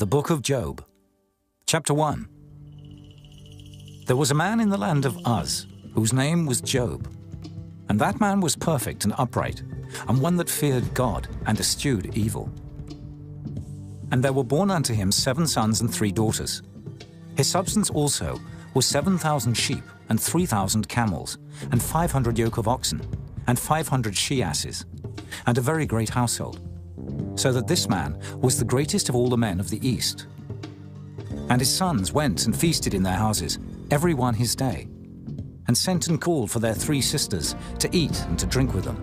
The Book of Job, Chapter 1. There was a man in the land of Uz, whose name was Job. And that man was perfect and upright, and one that feared God and eschewed evil. And there were born unto him 7 sons and 3 daughters. His substance also was 7,000 sheep, and 3,000 camels, and 500 yoke of oxen, and 500 she-asses, and a very great household. So that this man was the greatest of all the men of the east. And his sons went and feasted in their houses, every one his day, and sent and called for their 3 sisters to eat and to drink with them.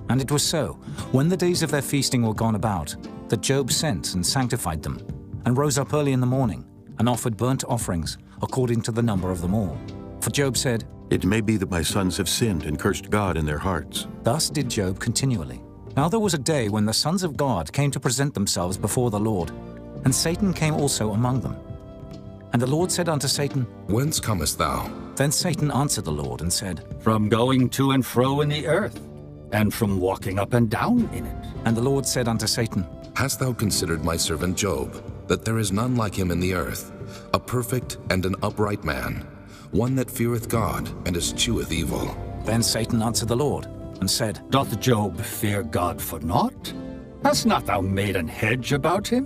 And it was so, when the days of their feasting were gone about, that Job sent and sanctified them, and rose up early in the morning, and offered burnt offerings according to the number of them all. For Job said, "It may be that my sons have sinned and cursed God in their hearts." Thus did Job continually. Now there was a day when the sons of God came to present themselves before the Lord, and Satan came also among them. And the Lord said unto Satan, Whence comest thou? Then Satan answered the Lord and said, From going to and fro in the earth, and from walking up and down in it. And the Lord said unto Satan, Hast thou considered my servant Job, that there is none like him in the earth, a perfect and an upright man, one that feareth God and escheweth evil? Then Satan answered the Lord and said, Doth Job fear God for naught? Hast not thou made an hedge about him,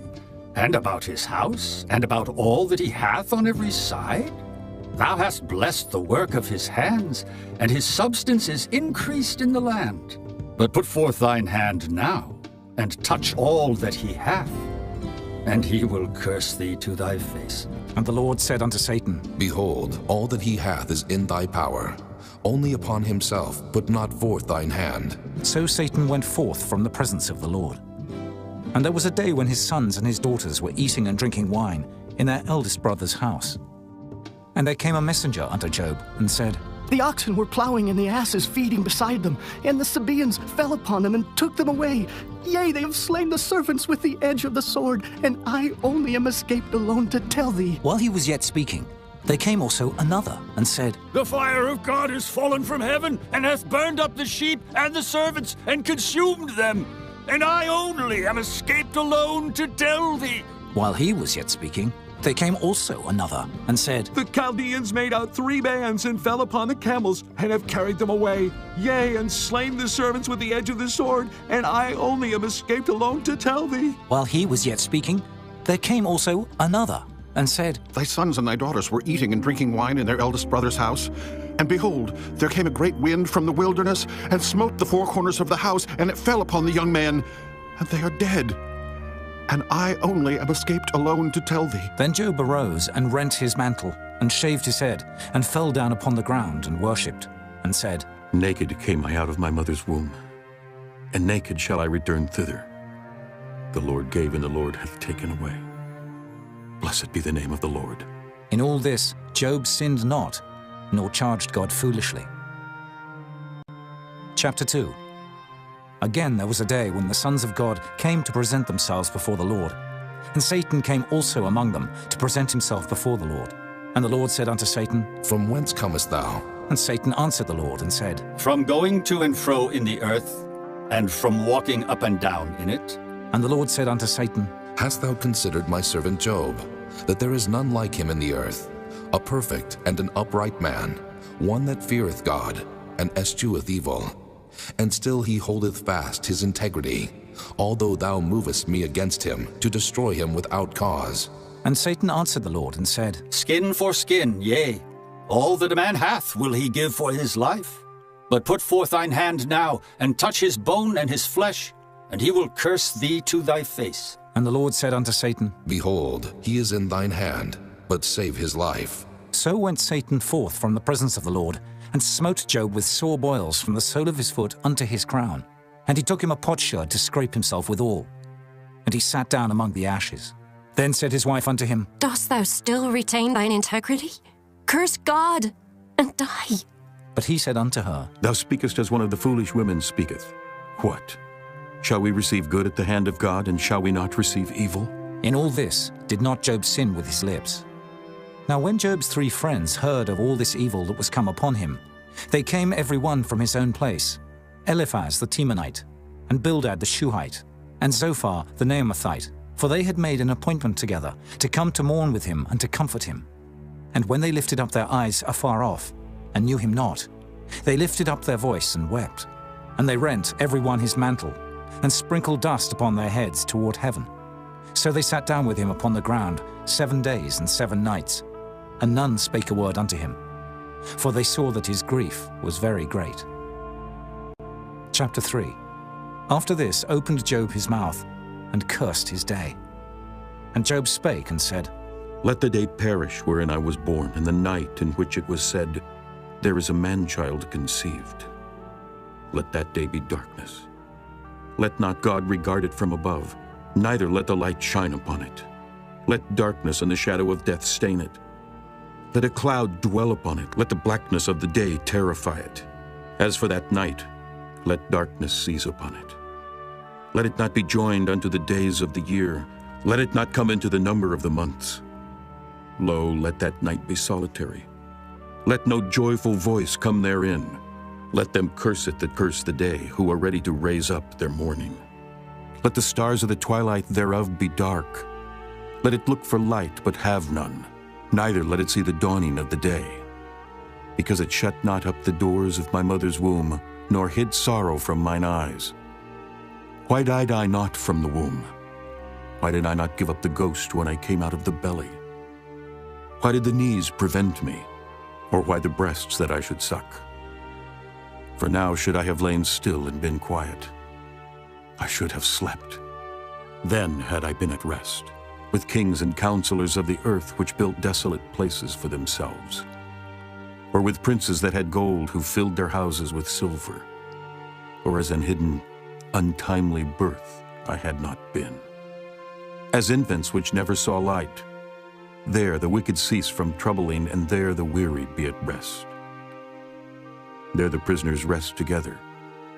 and about his house, and about all that he hath on every side? Thou hast blessed the work of his hands, and his substance is increased in the land. But put forth thine hand now, and touch all that he hath, and he will curse thee to thy face. And the Lord said unto Satan, Behold, all that he hath is in thy power. Only upon himself put not forth thine hand. So Satan went forth from the presence of the Lord. And there was a day when his sons and his daughters were eating and drinking wine in their eldest brother's house. And there came a messenger unto Job, and said, The oxen were plowing, and the asses feeding beside them, and the Sabaeans fell upon them and took them away. Yea, they have slain the servants with the edge of the sword, and I only am escaped alone to tell thee. While he was yet speaking, there came also another, and said, The fire of God is fallen from heaven, and hath burned up the sheep and the servants, and consumed them. And I only am escaped alone to tell thee. While he was yet speaking, there came also another, and said, The Chaldeans made out 3 bands, and fell upon the camels, and have carried them away. Yea, and slain the servants with the edge of the sword, and I only am escaped alone to tell thee. While he was yet speaking, there came also another, and said, Thy sons and thy daughters were eating and drinking wine in their eldest brother's house. And behold, there came a great wind from the wilderness, and smote the 4 corners of the house, and it fell upon the young men, and they are dead. And I only am escaped alone to tell thee. Then Job arose and rent his mantle, and shaved his head, and fell down upon the ground, and worshipped, and said, Naked came I out of my mother's womb, and naked shall I return thither. The Lord gave, and the Lord hath taken away. Blessed be the name of the Lord. In all this Job sinned not, nor charged God foolishly. Chapter 2. Again there was a day when the sons of God came to present themselves before the Lord. And Satan came also among them to present himself before the Lord. And the Lord said unto Satan, From whence comest thou? And Satan answered the Lord and said, From going to and fro in the earth, and from walking up and down in it. And the Lord said unto Satan, Hast thou considered my servant Job, that there is none like him in the earth, a perfect and an upright man, one that feareth God, and escheweth evil? And still he holdeth fast his integrity, although thou movest me against him, to destroy him without cause. And Satan answered the Lord and said, Skin for skin, yea, all that a man hath will he give for his life. But put forth thine hand now, and touch his bone and his flesh, and he will curse thee to thy face. And the Lord said unto Satan, Behold, he is in thine hand, but save his life. So went Satan forth from the presence of the Lord, and smote Job with sore boils from the sole of his foot unto his crown. And he took him a potsherd to scrape himself withal. And he sat down among the ashes. Then said his wife unto him, Dost thou still retain thine integrity? Curse God, and die. But he said unto her, Thou speakest as one of the foolish women speaketh. What? Shall we receive good at the hand of God, and shall we not receive evil? In all this did not Job sin with his lips. Now when Job's 3 friends heard of all this evil that was come upon him, they came every one from his own place, Eliphaz the Temanite, and Bildad the Shuhite, and Zophar the Naamathite, for they had made an appointment together to come to mourn with him and to comfort him. And when they lifted up their eyes afar off, and knew him not, they lifted up their voice and wept. And they rent every one his mantle, and sprinkled dust upon their heads toward heaven. So they sat down with him upon the ground 7 days and 7 nights, and none spake a word unto him, for they saw that his grief was very great. Chapter 3. After this opened Job his mouth, and cursed his day. And Job spake and said, Let the day perish wherein I was born, and the night in which it was said, There is a man-child conceived. Let that day be darkness. Let not God regard it from above, neither let the light shine upon it. Let darkness and the shadow of death stain it. Let a cloud dwell upon it, let the blackness of the day terrify it. As for that night, let darkness seize upon it. Let it not be joined unto the days of the year, let it not come into the number of the months. Lo, let that night be solitary. Let no joyful voice come therein. Let them curse it that curse the day, who are ready to raise up their mourning. Let the stars of the twilight thereof be dark. Let it look for light, but have none, neither let it see the dawning of the day. Because it shut not up the doors of my mother's womb, nor hid sorrow from mine eyes. Why died I not from the womb? Why did I not give up the ghost when I came out of the belly? Why did the knees prevent me, or why the breasts that I should suck? For now should I have lain still and been quiet. I should have slept. Then had I been at rest, with kings and counselors of the earth which built desolate places for themselves, or with princes that had gold who filled their houses with silver, or as an hidden, untimely birth I had not been. As infants which never saw light, there the wicked cease from troubling, and there the weary be at rest. There the prisoners rest together.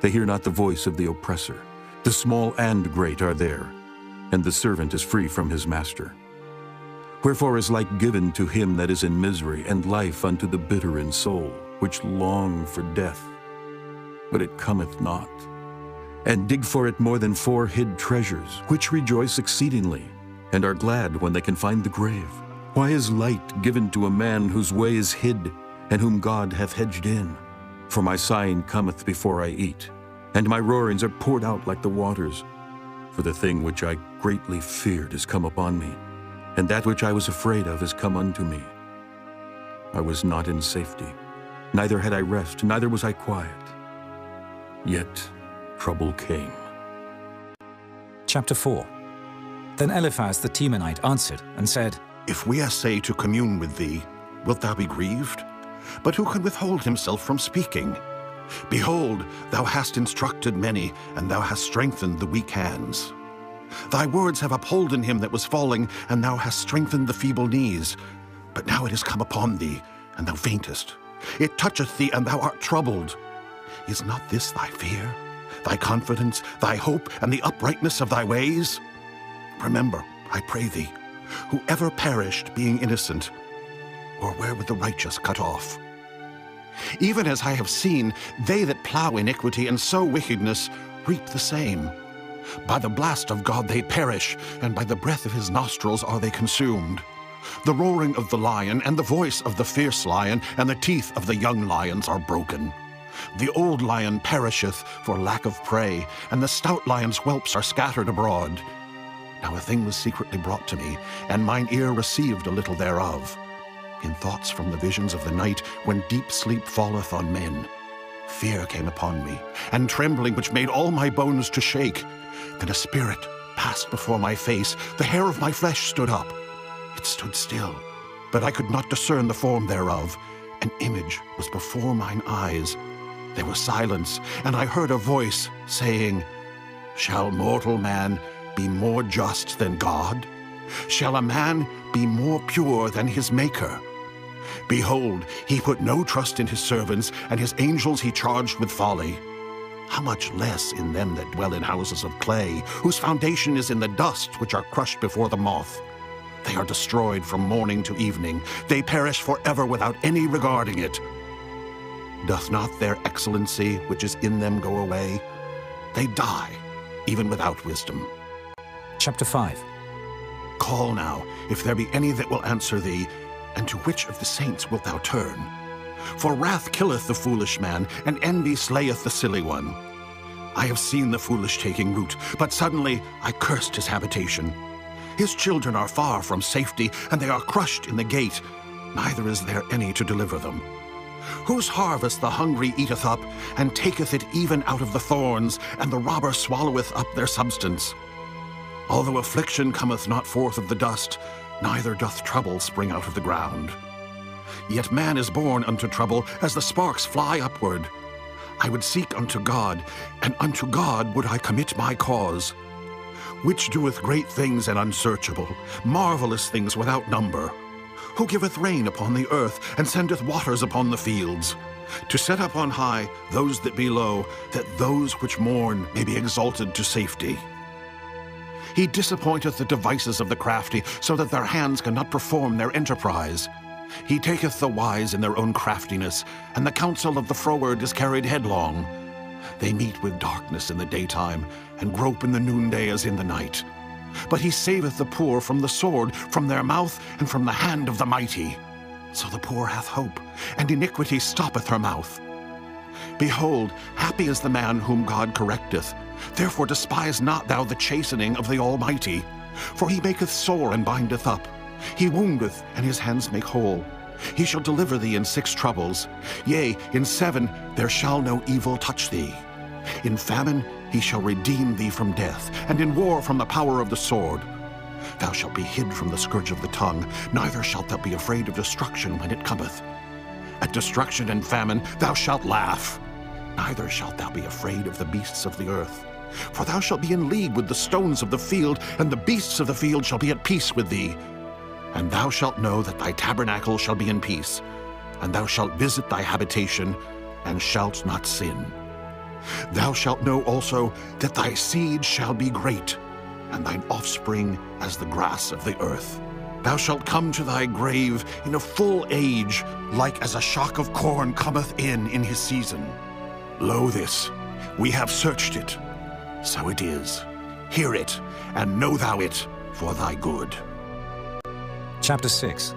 They hear not the voice of the oppressor. The small and great are there, and the servant is free from his master. Wherefore is light given to him that is in misery, and life unto the bitter in soul, which long for death, but it cometh not, and dig for it more than 4 hid treasures, which rejoice exceedingly, and are glad when they can find the grave. Why is light given to a man whose way is hid, and whom God hath hedged in? For my sighing cometh before I eat, and my roarings are poured out like the waters. For the thing which I greatly feared is come upon me, and that which I was afraid of is come unto me. I was not in safety, neither had I rest, neither was I quiet. Yet trouble came. Chapter 4. Then Eliphaz the Temanite answered and said, If we essay to commune with thee, wilt thou be grieved? But who can withhold himself from speaking? Behold, thou hast instructed many, and thou hast strengthened the weak hands. Thy words have upholden him that was falling, and thou hast strengthened the feeble knees. But now it is come upon thee, and thou faintest. It toucheth thee, and thou art troubled. Is not this thy fear, thy confidence, thy hope, and the uprightness of thy ways? Remember, I pray thee, whoever perished being innocent, or where were the righteous cut off? Even as I have seen, they that plow iniquity and sow wickedness reap the same. By the blast of God they perish, and by the breath of his nostrils are they consumed. The roaring of the lion, and the voice of the fierce lion, and the teeth of the young lions are broken. The old lion perisheth for lack of prey, and the stout lion's whelps are scattered abroad. Now a thing was secretly brought to me, and mine ear received a little thereof. In thoughts from the visions of the night, when deep sleep falleth on men, fear came upon me, and trembling which made all my bones to shake. Then a spirit passed before my face, the hair of my flesh stood up. It stood still, but I could not discern the form thereof. An image was before mine eyes. There was silence, and I heard a voice saying, Shall mortal man be more just than God? Shall a man be more pure than his Maker? Behold, he put no trust in his servants, and his angels he charged with folly. How much less in them that dwell in houses of clay, whose foundation is in the dust, which are crushed before the moth? They are destroyed from morning to evening. They perish forever without any regarding it. Doth not their excellency which is in them go away? They die, even without wisdom. Chapter 5. Call now, if there be any that will answer thee, and to which of the saints wilt thou turn? For wrath killeth the foolish man, and envy slayeth the silly one. I have seen the foolish taking root, but suddenly I cursed his habitation. His children are far from safety, and they are crushed in the gate, neither is there any to deliver them. Whose harvest the hungry eateth up, and taketh it even out of the thorns, and the robber swalloweth up their substance. Although affliction cometh not forth of the dust, neither doth trouble spring out of the ground. Yet man is born unto trouble, as the sparks fly upward. I would seek unto God, and unto God would I commit my cause. Which doeth great things and unsearchable, marvelous things without number. Who giveth rain upon the earth, and sendeth waters upon the fields, to set up on high those that be low, that those which mourn may be exalted to safety. He disappointeth the devices of the crafty, so that their hands cannot perform their enterprise. He taketh the wise in their own craftiness, and the counsel of the froward is carried headlong. They meet with darkness in the daytime, and grope in the noonday as in the night. But he saveth the poor from the sword, from their mouth, and from the hand of the mighty. So the poor hath hope, and iniquity stoppeth her mouth. Behold, happy is the man whom God correcteth. Therefore despise not thou the chastening of the Almighty. For he maketh sore and bindeth up. He woundeth, and his hands make whole. He shall deliver thee in 6 troubles. Yea, in 7 there shall no evil touch thee. In famine he shall redeem thee from death, and in war from the power of the sword. Thou shalt be hid from the scourge of the tongue, neither shalt thou be afraid of destruction when it cometh. At destruction and famine thou shalt laugh, neither shalt thou be afraid of the beasts of the earth. For thou shalt be in league with the stones of the field, and the beasts of the field shall be at peace with thee. And thou shalt know that thy tabernacle shall be in peace, and thou shalt visit thy habitation, and shalt not sin. Thou shalt know also that thy seed shall be great, and thine offspring as the grass of the earth. Thou shalt come to thy grave in a full age, like as a shock of corn cometh in his season. Lo this, we have searched it, so it is. Hear it, and know thou it for thy good. Chapter 6.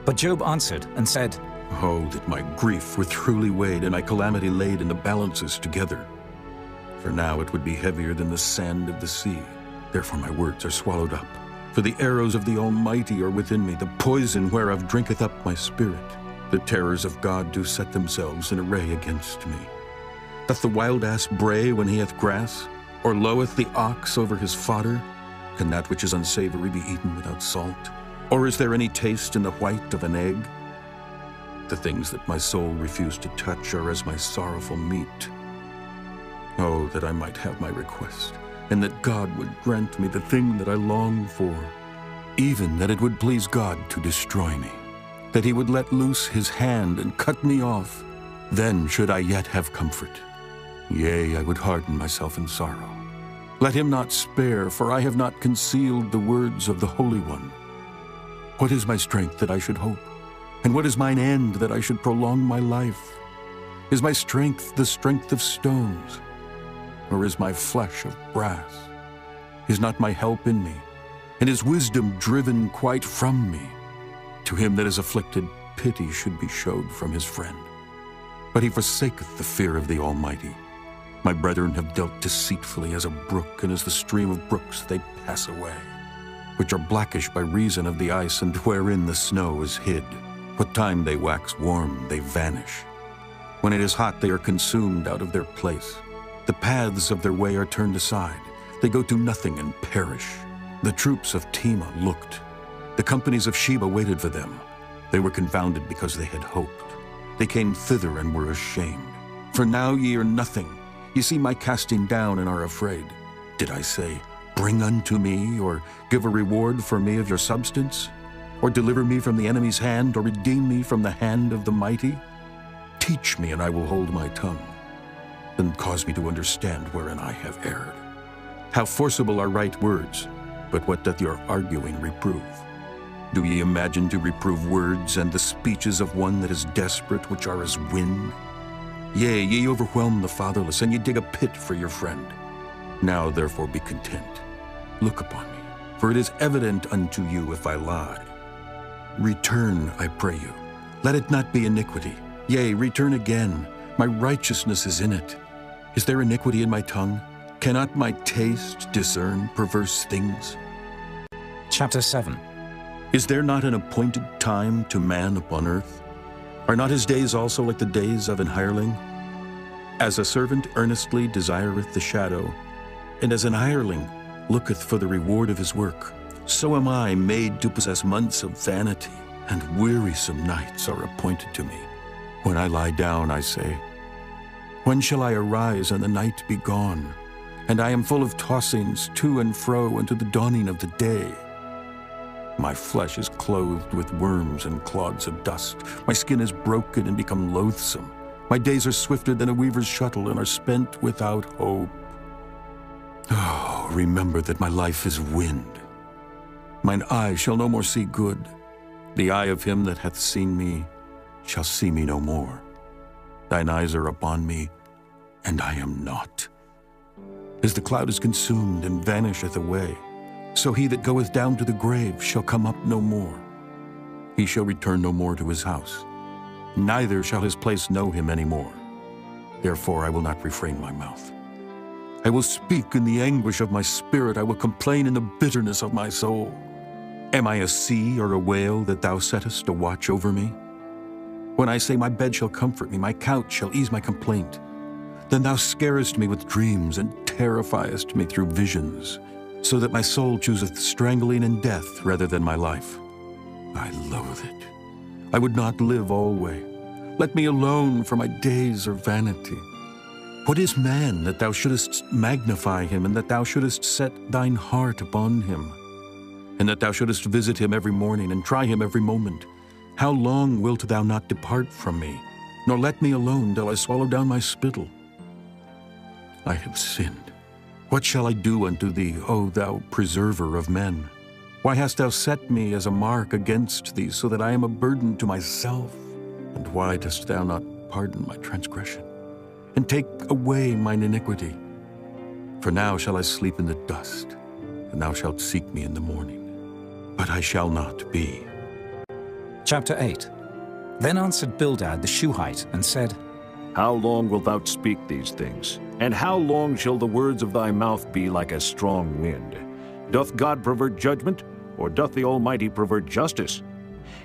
But Job answered and said, Oh, that my grief were truly weighed, and my calamity laid in the balances together. For now it would be heavier than the sand of the sea. Therefore my words are swallowed up. For the arrows of the Almighty are within me, the poison whereof drinketh up my spirit. The terrors of God do set themselves in array against me. Doth the wild ass bray when he hath grass? Or loweth the ox over his fodder? Can that which is unsavory be eaten without salt? Or is there any taste in the white of an egg? The things that my soul refused to touch are as my sorrowful meat. Oh, that I might have my request, and that God would grant me the thing that I long for, even that it would please God to destroy me, that he would let loose his hand and cut me off. Then should I yet have comfort. Yea, I would harden myself in sorrow. Let him not spare, for I have not concealed the words of the Holy One. What is my strength that I should hope? And what is mine end that I should prolong my life? Is my strength the strength of stones? Or is my flesh of brass? Is not my help in me? And is wisdom driven quite from me? To him that is afflicted, pity should be showed from his friend. But he forsaketh the fear of the Almighty. My brethren have dealt deceitfully as a brook, and as the stream of brooks they pass away, which are blackish by reason of the ice, and wherein the snow is hid. What time they wax warm, they vanish. When it is hot, they are consumed out of their place. The paths of their way are turned aside. They go to nothing and perish. The troops of Tema looked. The companies of Sheba waited for them. They were confounded because they had hoped. They came thither and were ashamed. For now ye are nothing. Ye see my casting down and are afraid. Did I say, bring unto me, or give a reward for me of your substance? Or deliver me from the enemy's hand, or redeem me from the hand of the mighty? Teach me, and I will hold my tongue. Then cause me to understand wherein I have erred. How forcible are right words, but what doth your arguing reprove? Do ye imagine to reprove words and the speeches of one that is desperate, which are as wind? Yea, ye overwhelm the fatherless, and ye dig a pit for your friend. Now therefore be content. Look upon me, for it is evident unto you if I lie. Return, I pray you. Let it not be iniquity. Yea, return again. My righteousness is in it. Is there iniquity in my tongue? Cannot my taste discern perverse things? Chapter 7. Is there not an appointed time to man upon earth? Are not his days also like the days of an hireling? As a servant earnestly desireth the shadow, and as an hireling looketh for the reward of his work, so am I made to possess months of vanity, and wearisome nights are appointed to me. When I lie down, I say, when shall I arise and the night be gone? And I am full of tossings to and fro unto the dawning of the day. My flesh is clothed with worms and clods of dust. My skin is broken and become loathsome. My days are swifter than a weaver's shuttle and are spent without hope. Oh, remember that my life is wind. Mine eye shall no more see good. The eye of him that hath seen me shall see me no more. Thine eyes are upon me, and I am not. As the cloud is consumed and vanisheth away, so he that goeth down to the grave shall come up no more. He shall return no more to his house, neither shall his place know him any more. Therefore I will not refrain my mouth. I will speak in the anguish of my spirit. I will complain in the bitterness of my soul. Am I a sea or a whale that thou settest a watch over me? When I say my bed shall comfort me, my couch shall ease my complaint, then thou scarest me with dreams and terrifiest me through visions, so that my soul chooseth strangling and death rather than my life. I loathe it. I would not live alway. Let me alone, for my days are vanity. What is man that thou shouldest magnify him, and that thou shouldest set thine heart upon him, and that thou shouldest visit him every morning and try him every moment? How long wilt thou not depart from me, nor let me alone till I swallow down my spittle? I have sinned. What shall I do unto thee, O thou preserver of men? Why hast thou set me as a mark against thee, so that I am a burden to myself? And why dost thou not pardon my transgression, and take away mine iniquity? For now shall I sleep in the dust, and thou shalt seek me in the morning, but I shall not be. Chapter 8. Then answered Bildad the Shuhite, and said, How long wilt thou speak these things? And how long shall the words of thy mouth be like a strong wind? Doth God pervert judgment, or doth the Almighty pervert justice?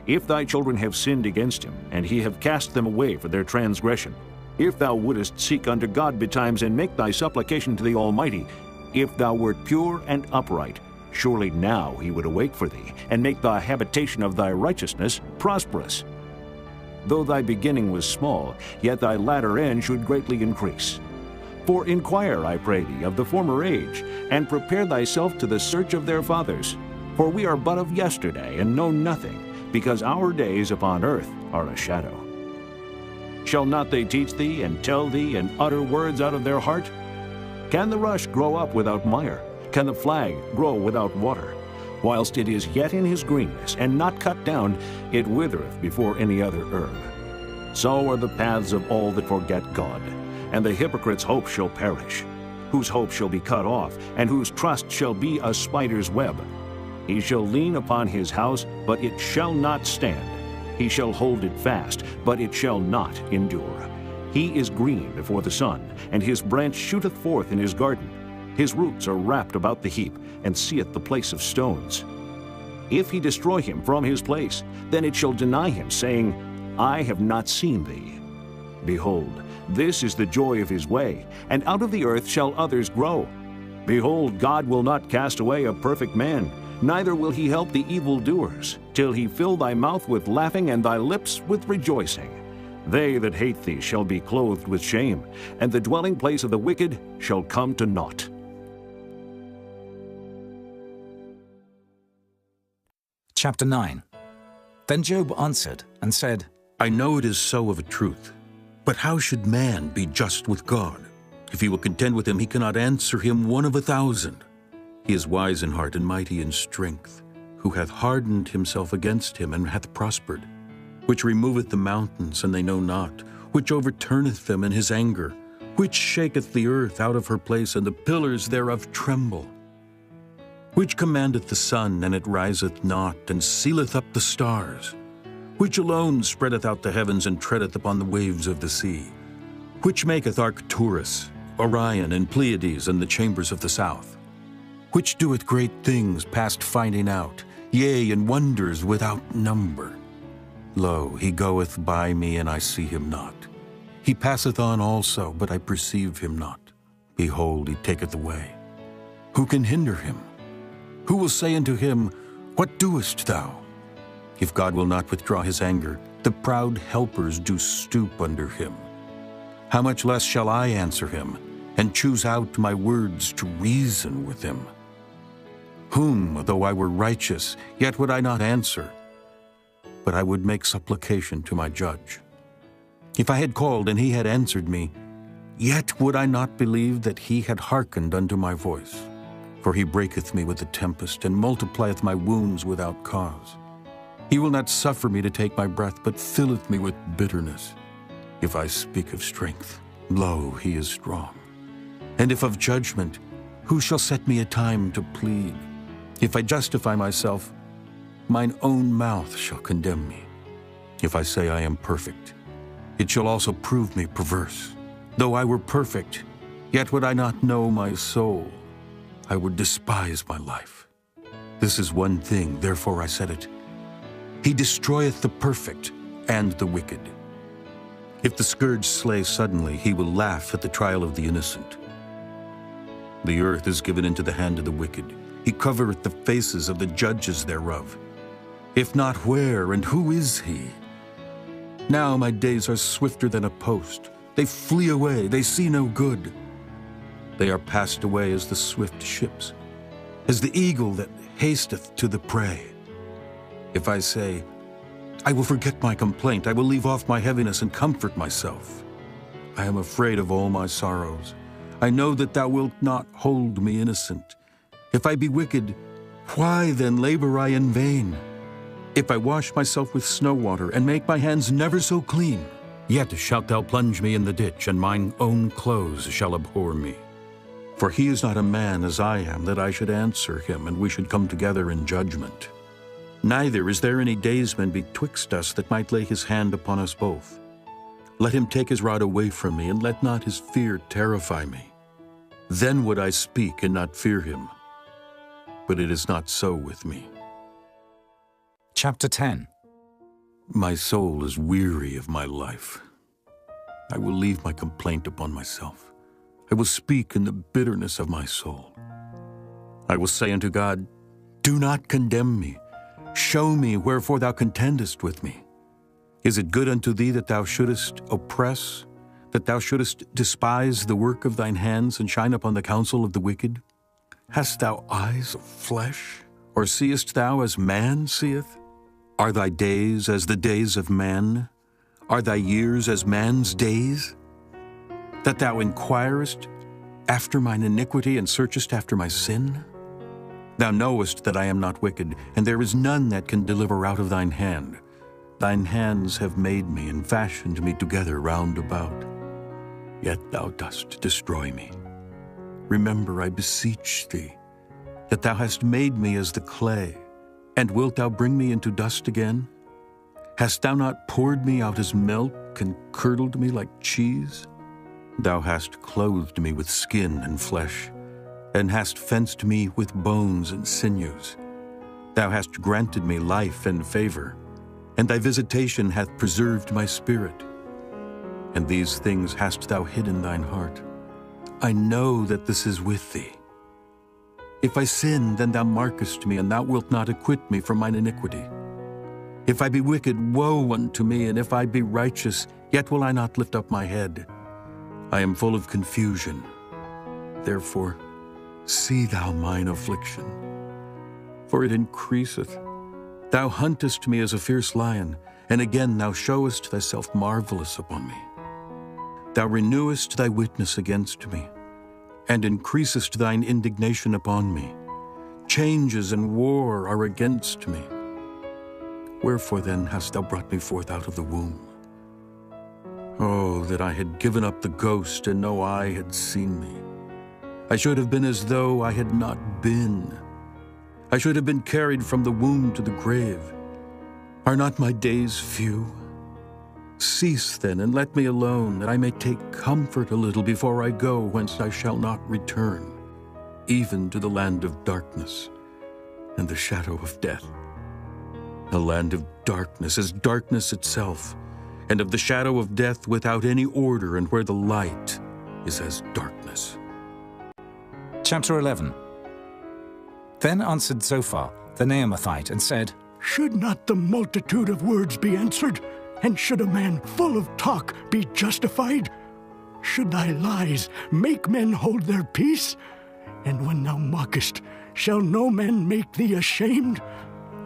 If thy children have sinned against him, and he have cast them away for their transgression, if thou wouldest seek unto God betimes, and make thy supplication to the Almighty, if thou wert pure and upright, surely now he would awake for thee, and make the habitation of thy righteousness prosperous. Though thy beginning was small, yet thy latter end should greatly increase. For inquire, I pray thee, of the former age, and prepare thyself to the search of their fathers. For we are but of yesterday, and know nothing, because our days upon earth are a shadow. Shall not they teach thee, and tell thee, and utter words out of their heart? Can the rush grow up without mire? Can the flag grow without water? Whilst it is yet in his greenness, and not cut down, it withereth before any other herb. So are the paths of all that forget God, and the hypocrite's hope shall perish, whose hope shall be cut off, and whose trust shall be a spider's web. He shall lean upon his house, but it shall not stand. He shall hold it fast, but it shall not endure. He is green before the sun, and his branch shooteth forth in his garden. His roots are wrapped about the heap, and seeth the place of stones. If he destroy him from his place, then it shall deny him, saying, I have not seen thee. Behold, this is the joy of his way, and out of the earth shall others grow. Behold, God will not cast away a perfect man, neither will he help the evildoers, till he fill thy mouth with laughing and thy lips with rejoicing. They that hate thee shall be clothed with shame, and the dwelling place of the wicked shall come to naught. Chapter 9. Then Job answered and said, I know it is so of a truth. But how should man be just with God? If he will contend with him, he cannot answer him 1 of 1,000. He is wise in heart and mighty in strength, who hath hardened himself against him and hath prospered, which removeth the mountains, and they know not, which overturneth them in his anger, which shaketh the earth out of her place, and the pillars thereof tremble. Which commandeth the sun, and it riseth not, and sealeth up the stars? Which alone spreadeth out the heavens, and treadeth upon the waves of the sea? Which maketh Arcturus, Orion, and Pleiades, and the chambers of the south? Which doeth great things past finding out, yea, and wonders without number? Lo, he goeth by me, and I see him not. He passeth on also, but I perceive him not. Behold, he taketh away. Who can hinder him? Who will say unto him, What doest thou? If God will not withdraw his anger, the proud helpers do stoop under him. How much less shall I answer him, and choose out my words to reason with him? Whom, though I were righteous, yet would I not answer, but I would make supplication to my judge. If I had called, and he had answered me, yet would I not believe that he had hearkened unto my voice. For he breaketh me with the tempest, and multiplieth my wounds without cause. He will not suffer me to take my breath, but filleth me with bitterness. If I speak of strength, lo, he is strong. And if of judgment, who shall set me a time to plead? If I justify myself, mine own mouth shall condemn me. If I say I am perfect, it shall also prove me perverse. Though I were perfect, yet would I not know my soul. I would despise my life. This is one thing, therefore I said it. He destroyeth the perfect and the wicked. If the scourge slay suddenly, he will laugh at the trial of the innocent. The earth is given into the hand of the wicked. He covereth the faces of the judges thereof. If not, where and who is he? Now my days are swifter than a post. They flee away, they see no good. They are passed away as the swift ships, as the eagle that hasteth to the prey. If I say, I will forget my complaint, I will leave off my heaviness and comfort myself. I am afraid of all my sorrows. I know that thou wilt not hold me innocent. If I be wicked, why then labor I in vain? If I wash myself with snow water, and make my hands never so clean, yet shalt thou plunge me in the ditch, and mine own clothes shall abhor me. For he is not a man as I am, that I should answer him, and we should come together in judgment. Neither is there any daysman betwixt us that might lay his hand upon us both. Let him take his rod away from me, and let not his fear terrify me. Then would I speak and not fear him. But it is not so with me. Chapter 10. My soul is weary of my life. I will leave my complaint upon myself. I will speak in the bitterness of my soul. I will say unto God, Do not condemn me. Show me wherefore thou contendest with me. Is it good unto thee that thou shouldest oppress, that thou shouldest despise the work of thine hands, and shine upon the counsel of the wicked? Hast thou eyes of flesh, or seest thou as man seeth? Are thy days as the days of man? Are thy years as man's days? That thou inquirest after mine iniquity, and searchest after my sin? Thou knowest that I am not wicked, and there is none that can deliver out of thine hand. Thine hands have made me, and fashioned me together round about. Yet thou dost destroy me. Remember, I beseech thee, that thou hast made me as the clay, and wilt thou bring me into dust again? Hast thou not poured me out as milk, and curdled me like cheese? Thou hast clothed me with skin and flesh, and hast fenced me with bones and sinews. Thou hast granted me life and favor, and thy visitation hath preserved my spirit. And these things hast thou hid in thine heart. I know that this is with thee. If I sin, then thou markest me, and thou wilt not acquit me from mine iniquity. If I be wicked, woe unto me, and if I be righteous, yet will I not lift up my head. I am full of confusion. Therefore, see thou mine affliction, for it increaseth. Thou huntest me as a fierce lion, and again thou showest thyself marvelous upon me. Thou renewest thy witness against me, and increasest thine indignation upon me. Changes and war are against me. Wherefore then hast thou brought me forth out of the womb? Oh, that I had given up the ghost, and no eye had seen me. I should have been as though I had not been. I should have been carried from the womb to the grave. Are not my days few? Cease then, and let me alone, that I may take comfort a little before I go, whence I shall not return, even to the land of darkness and the shadow of death. A land of darkness is darkness itself, and of the shadow of death without any order, and where the light is as darkness. Chapter 11. Then answered Zophar, the Naamathite, and said, Should not the multitude of words be answered? And should a man full of talk be justified? Should thy lies make men hold their peace? And when thou mockest, shall no man make thee ashamed?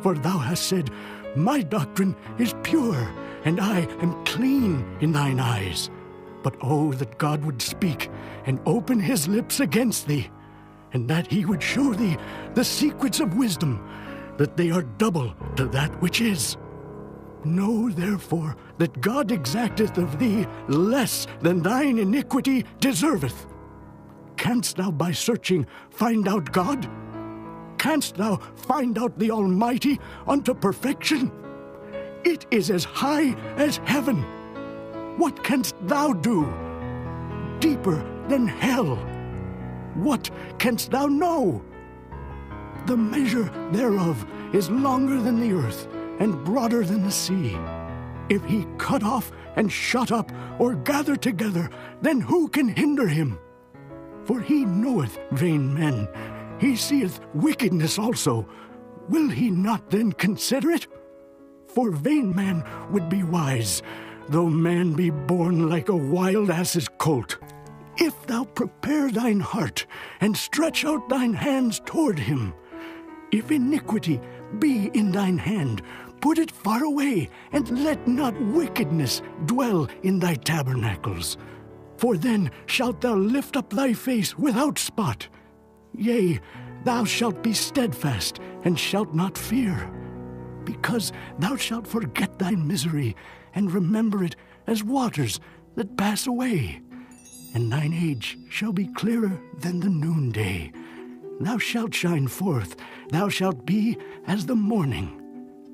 For thou hast said, My doctrine is pure, and I am clean in thine eyes. But oh, that God would speak and open his lips against thee, and that he would show thee the secrets of wisdom, that they are double to that which is. Know therefore that God exacteth of thee less than thine iniquity deserveth. Canst thou by searching find out God? Canst thou find out the Almighty unto perfection? It is as high as heaven. What canst thou do? Deeper than hell. What canst thou know? The measure thereof is longer than the earth, and broader than the sea. If he cut off and shut up, or gather together, then who can hinder him? For he knoweth vain men, he seeth wickedness also. Will he not then consider it? For vain man would be wise, though man be born like a wild ass's colt. If thou prepare thine heart, and stretch out thine hands toward him, if iniquity be in thine hand, put it far away, and let not wickedness dwell in thy tabernacles. For then shalt thou lift up thy face without spot. Yea, thou shalt be steadfast, and shalt not fear, because thou shalt forget thy misery, and remember it as waters that pass away. And thine age shall be clearer than the noonday. Thou shalt shine forth, thou shalt be as the morning,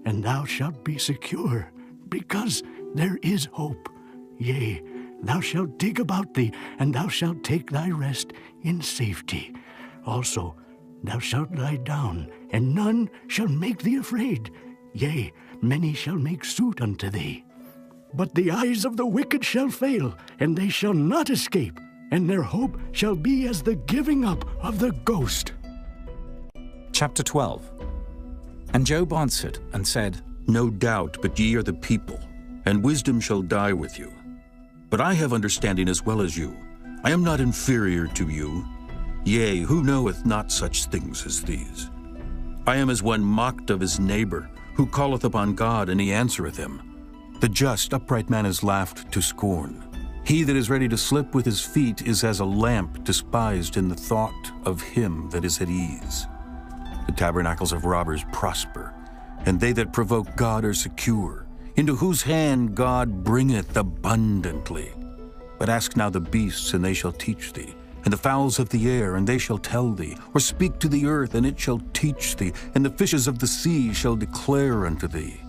and thou shalt be secure, because there is hope. Yea, thou shalt dig about thee, and thou shalt take thy rest in safety. Also, thou shalt lie down, and none shall make thee afraid. Yea, many shall make suit unto thee. But the eyes of the wicked shall fail, and they shall not escape, and their hope shall be as the giving up of the ghost. Chapter 12. And Job answered and said, No doubt, but ye are the people, and wisdom shall die with you. But I have understanding as well as you. I am not inferior to you. Yea, who knoweth not such things as these? I am as one mocked of his neighbor, who calleth upon God, and he answereth him. The just, upright man is laughed to scorn. He that is ready to slip with his feet is as a lamp despised in the thought of him that is at ease. The tabernacles of robbers prosper, and they that provoke God are secure, into whose hand God bringeth abundantly. But ask now the beasts, and they shall teach thee, and the fowls of the air, and they shall tell thee, or speak to the earth, and it shall teach thee, and the fishes of the sea shall declare unto thee.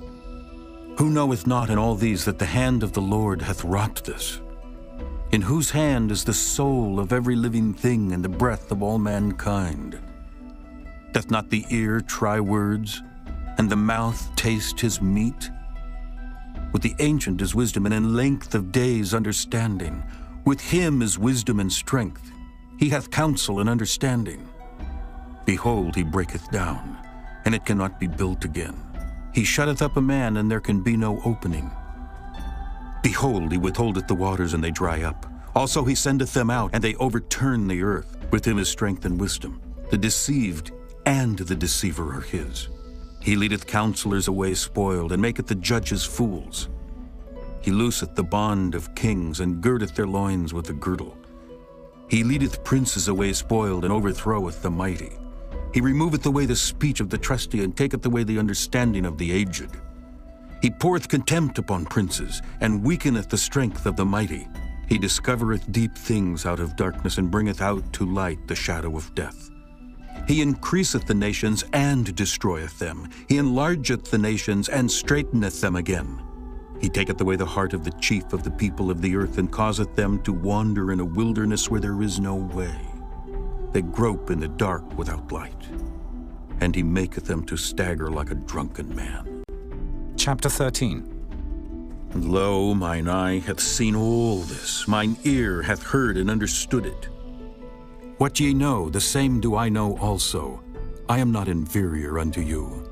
Who knoweth not in all these that the hand of the Lord hath wrought this? In whose hand is the soul of every living thing, and the breath of all mankind? Doth not the ear try words, and the mouth taste his meat? With the ancient is wisdom, and in length of days understanding. With him is wisdom and strength. He hath counsel and understanding. Behold, he breaketh down, and it cannot be built again. He shutteth up a man, and there can be no opening. Behold, he withholdeth the waters, and they dry up. Also he sendeth them out, and they overturn the earth. With him is strength and wisdom. The deceived and the deceiver are his. He leadeth counselors away spoiled, and maketh the judges fools. He looseth the bond of kings, and girdeth their loins with a girdle. He leadeth princes away spoiled, and overthroweth the mighty. He removeth away the speech of the trusty, and taketh away the understanding of the aged. He poureth contempt upon princes, and weakeneth the strength of the mighty. He discovereth deep things out of darkness, and bringeth out to light the shadow of death. He increaseth the nations and destroyeth them. He enlargeth the nations and straiteneth them again. He taketh away the heart of the chief of the people of the earth, and causeth them to wander in a wilderness where there is no way. They grope in the dark without light, and he maketh them to stagger like a drunken man. Chapter 13. And lo, mine eye hath seen all this, mine ear hath heard and understood it. What ye know, the same do I know also. I am not inferior unto you.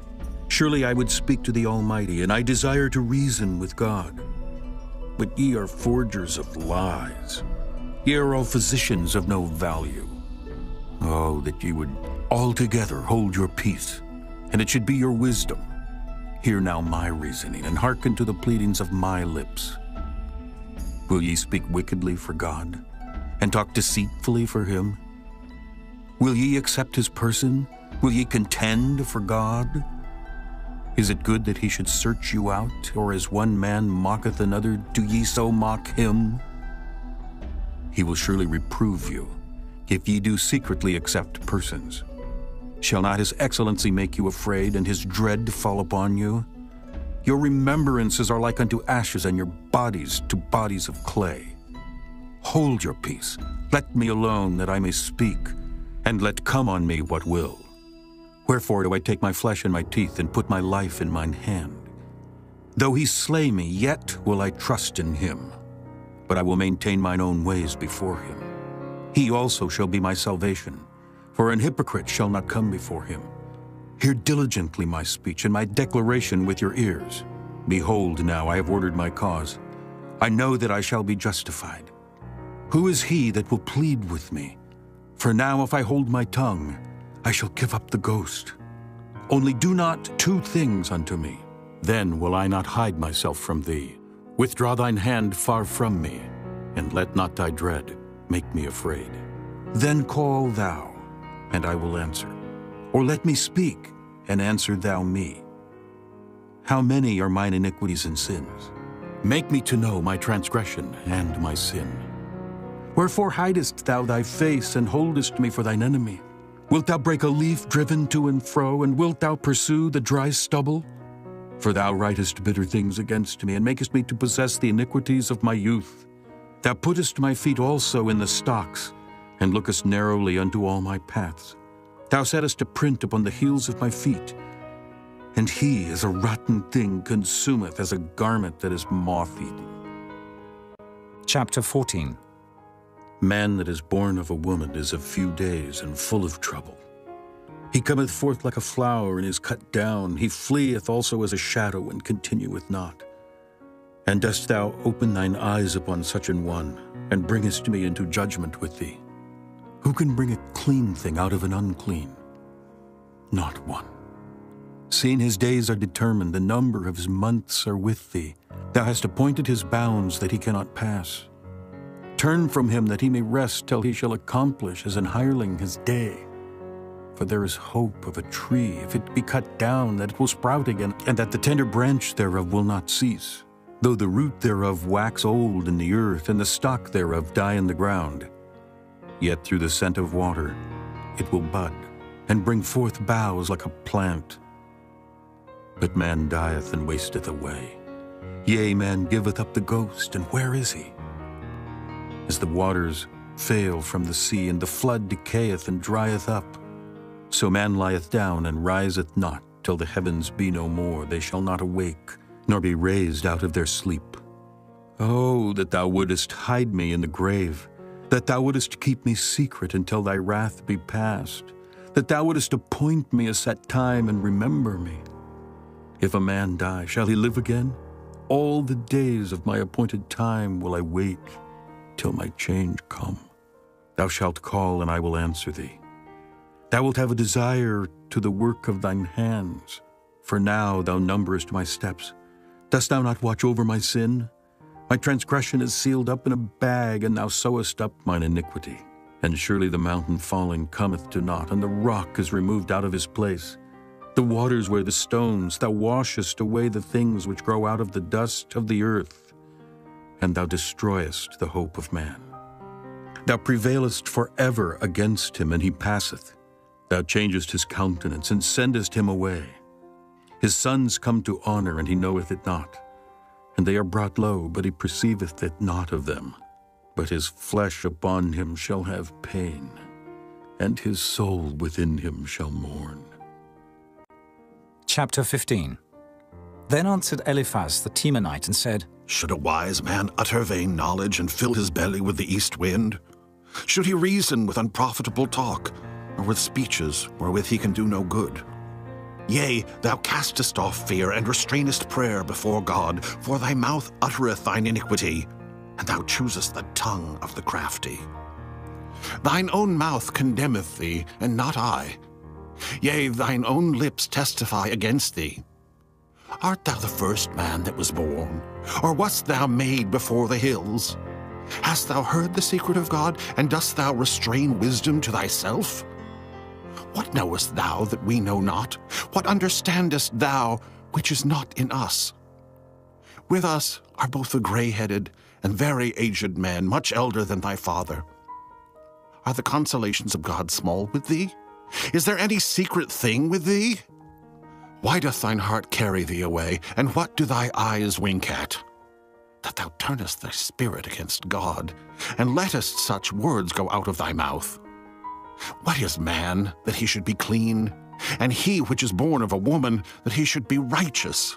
Surely I would speak to the Almighty, and I desire to reason with God. But ye are forgers of lies. Ye are all physicians of no value. Oh, that ye would altogether hold your peace, and it should be your wisdom. Hear now my reasoning, and hearken to the pleadings of my lips. Will ye speak wickedly for God, and talk deceitfully for him? Will ye accept his person? Will ye contend for God? Is it good that he should search you out, or as one man mocketh another, do ye so mock him? He will surely reprove you, if ye do secretly accept persons. Shall not his excellency make you afraid, and his dread fall upon you? Your remembrances are like unto ashes, and your bodies to bodies of clay. Hold your peace, let me alone, that I may speak, and let come on me what will. Wherefore do I take my flesh in my teeth, and put my life in mine hand? Though he slay me, yet will I trust in him. But I will maintain mine own ways before him. He also shall be my salvation, for an hypocrite shall not come before him. Hear diligently my speech, and my declaration with your ears. Behold, now I have ordered my cause. I know that I shall be justified. Who is he that will plead with me? For now if I hold my tongue, I shall give up the ghost. Only do not two things unto me. Then will I not hide myself from thee. Withdraw thine hand far from me, and let not thy dread make me afraid. Then call thou, and I will answer. Or let me speak, and answer thou me. How many are mine iniquities and sins? Make me to know my transgression and my sin. Wherefore hidest thou thy face, and holdest me for thine enemy? Wilt thou break a leaf driven to and fro, and wilt thou pursue the dry stubble? For thou writest bitter things against me, and makest me to possess the iniquities of my youth. Thou puttest my feet also in the stocks, and lookest narrowly unto all my paths. Thou settest a print upon the heels of my feet, and he, as a rotten thing, consumeth, as a garment that is moth-eaten. Chapter 14. Man that is born of a woman is of few days, and full of trouble. He cometh forth like a flower, and is cut down. He fleeth also as a shadow, and continueth not. And dost thou open thine eyes upon such an one, and bringest me into judgment with thee? Who can bring a clean thing out of an unclean? Not one. Seeing his days are determined, the number of his months are with thee. Thou hast appointed his bounds that he cannot pass. Turn from him that he may rest till he shall accomplish as an hireling his day. For there is hope of a tree, if it be cut down, that it will sprout again, and that the tender branch thereof will not cease. Though the root thereof wax old in the earth, and the stock thereof die in the ground, yet through the scent of water it will bud, and bring forth boughs like a plant. But man dieth and wasteth away. Yea, man giveth up the ghost, and where is he? As the waters fail from the sea, and the flood decayeth and drieth up, so man lieth down and riseth not, till the heavens be no more. They shall not awake, nor be raised out of their sleep. Oh, that thou wouldest hide me in the grave, that thou wouldest keep me secret until thy wrath be past, that thou wouldest appoint me a set time and remember me. If a man die, shall he live again? All the days of my appointed time will I wait, till my change come. Thou shalt call, and I will answer thee. Thou wilt have a desire to the work of thine hands. For now thou numberest my steps. Dost thou not watch over my sin? My transgression is sealed up in a bag, and thou sewest up mine iniquity. And surely the mountain falling cometh to naught, and the rock is removed out of his place. The waters wear the stones. Thou washest away the things which grow out of the dust of the earth, and thou destroyest the hope of man. Thou prevailest forever against him, and he passeth. Thou changest his countenance, and sendest him away. His sons come to honor, and he knoweth it not. And they are brought low, but he perceiveth it not of them. But his flesh upon him shall have pain, and his soul within him shall mourn. Chapter 15. Then answered Eliphaz the Temanite and said, Should a wise man utter vain knowledge and fill his belly with the east wind? Should he reason with unprofitable talk, or with speeches wherewith he can do no good? Yea, thou castest off fear and restrainest prayer before God, for thy mouth uttereth thine iniquity, and thou choosest the tongue of the crafty. Thine own mouth condemneth thee, and not I. Yea, thine own lips testify against thee. Art thou the first man that was born, or wast thou made before the hills? Hast thou heard the secret of God, and dost thou restrain wisdom to thyself? What knowest thou that we know not? What understandest thou which is not in us? With us are both the gray-headed and very aged men, much elder than thy father. Are the consolations of God small with thee? Is there any secret thing with thee? Why doth thine heart carry thee away, and what do thy eyes wink at? That thou turnest thy spirit against God, and lettest such words go out of thy mouth. What is man, that he should be clean? And he which is born of a woman, that he should be righteous?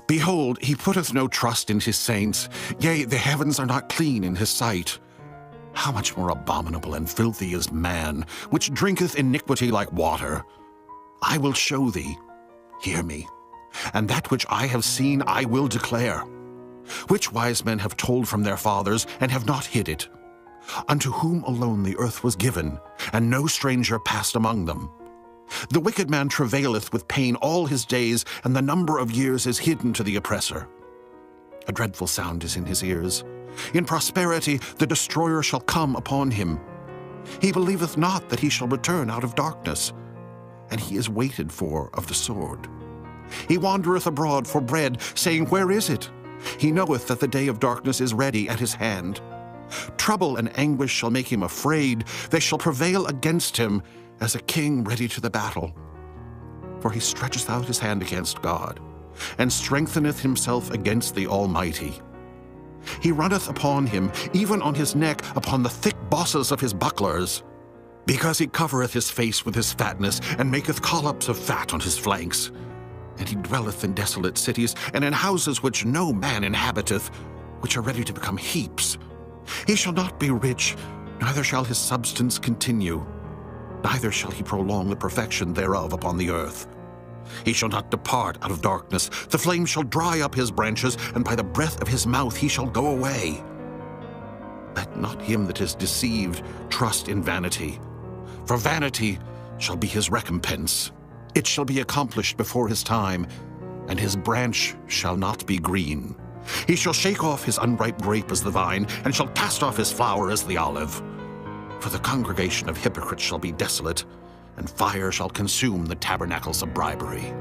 Behold, he putteth no trust in his saints, yea, the heavens are not clean in his sight. How much more abominable and filthy is man, which drinketh iniquity like water? I will show thee, hear me, and that which I have seen I will declare. Which wise men have told from their fathers, and have not hid it? Unto whom alone the earth was given, and no stranger passed among them. The wicked man travaileth with pain all his days, and the number of years is hidden to the oppressor. A dreadful sound is in his ears. In prosperity the destroyer shall come upon him. He believeth not that he shall return out of darkness, and he is waited for of the sword. He wandereth abroad for bread, saying, Where is it? He knoweth that the day of darkness is ready at his hand. Trouble and anguish shall make him afraid. They shall prevail against him as a king ready to the battle. For he stretcheth out his hand against God, and strengtheneth himself against the Almighty. He runneth upon him, even on his neck, upon the thick bosses of his bucklers. Because he covereth his face with his fatness, and maketh collops of fat on his flanks. And he dwelleth in desolate cities, and in houses which no man inhabiteth, which are ready to become heaps. He shall not be rich, neither shall his substance continue, neither shall he prolong the perfection thereof upon the earth. He shall not depart out of darkness, the flame shall dry up his branches, and by the breath of his mouth he shall go away. Let not him that is deceived trust in vanity, for vanity shall be his recompense. It shall be accomplished before his time, and his branch shall not be green. He shall shake off his unripe grape as the vine, and shall cast off his flower as the olive. For the congregation of hypocrites shall be desolate, and fire shall consume the tabernacles of bribery.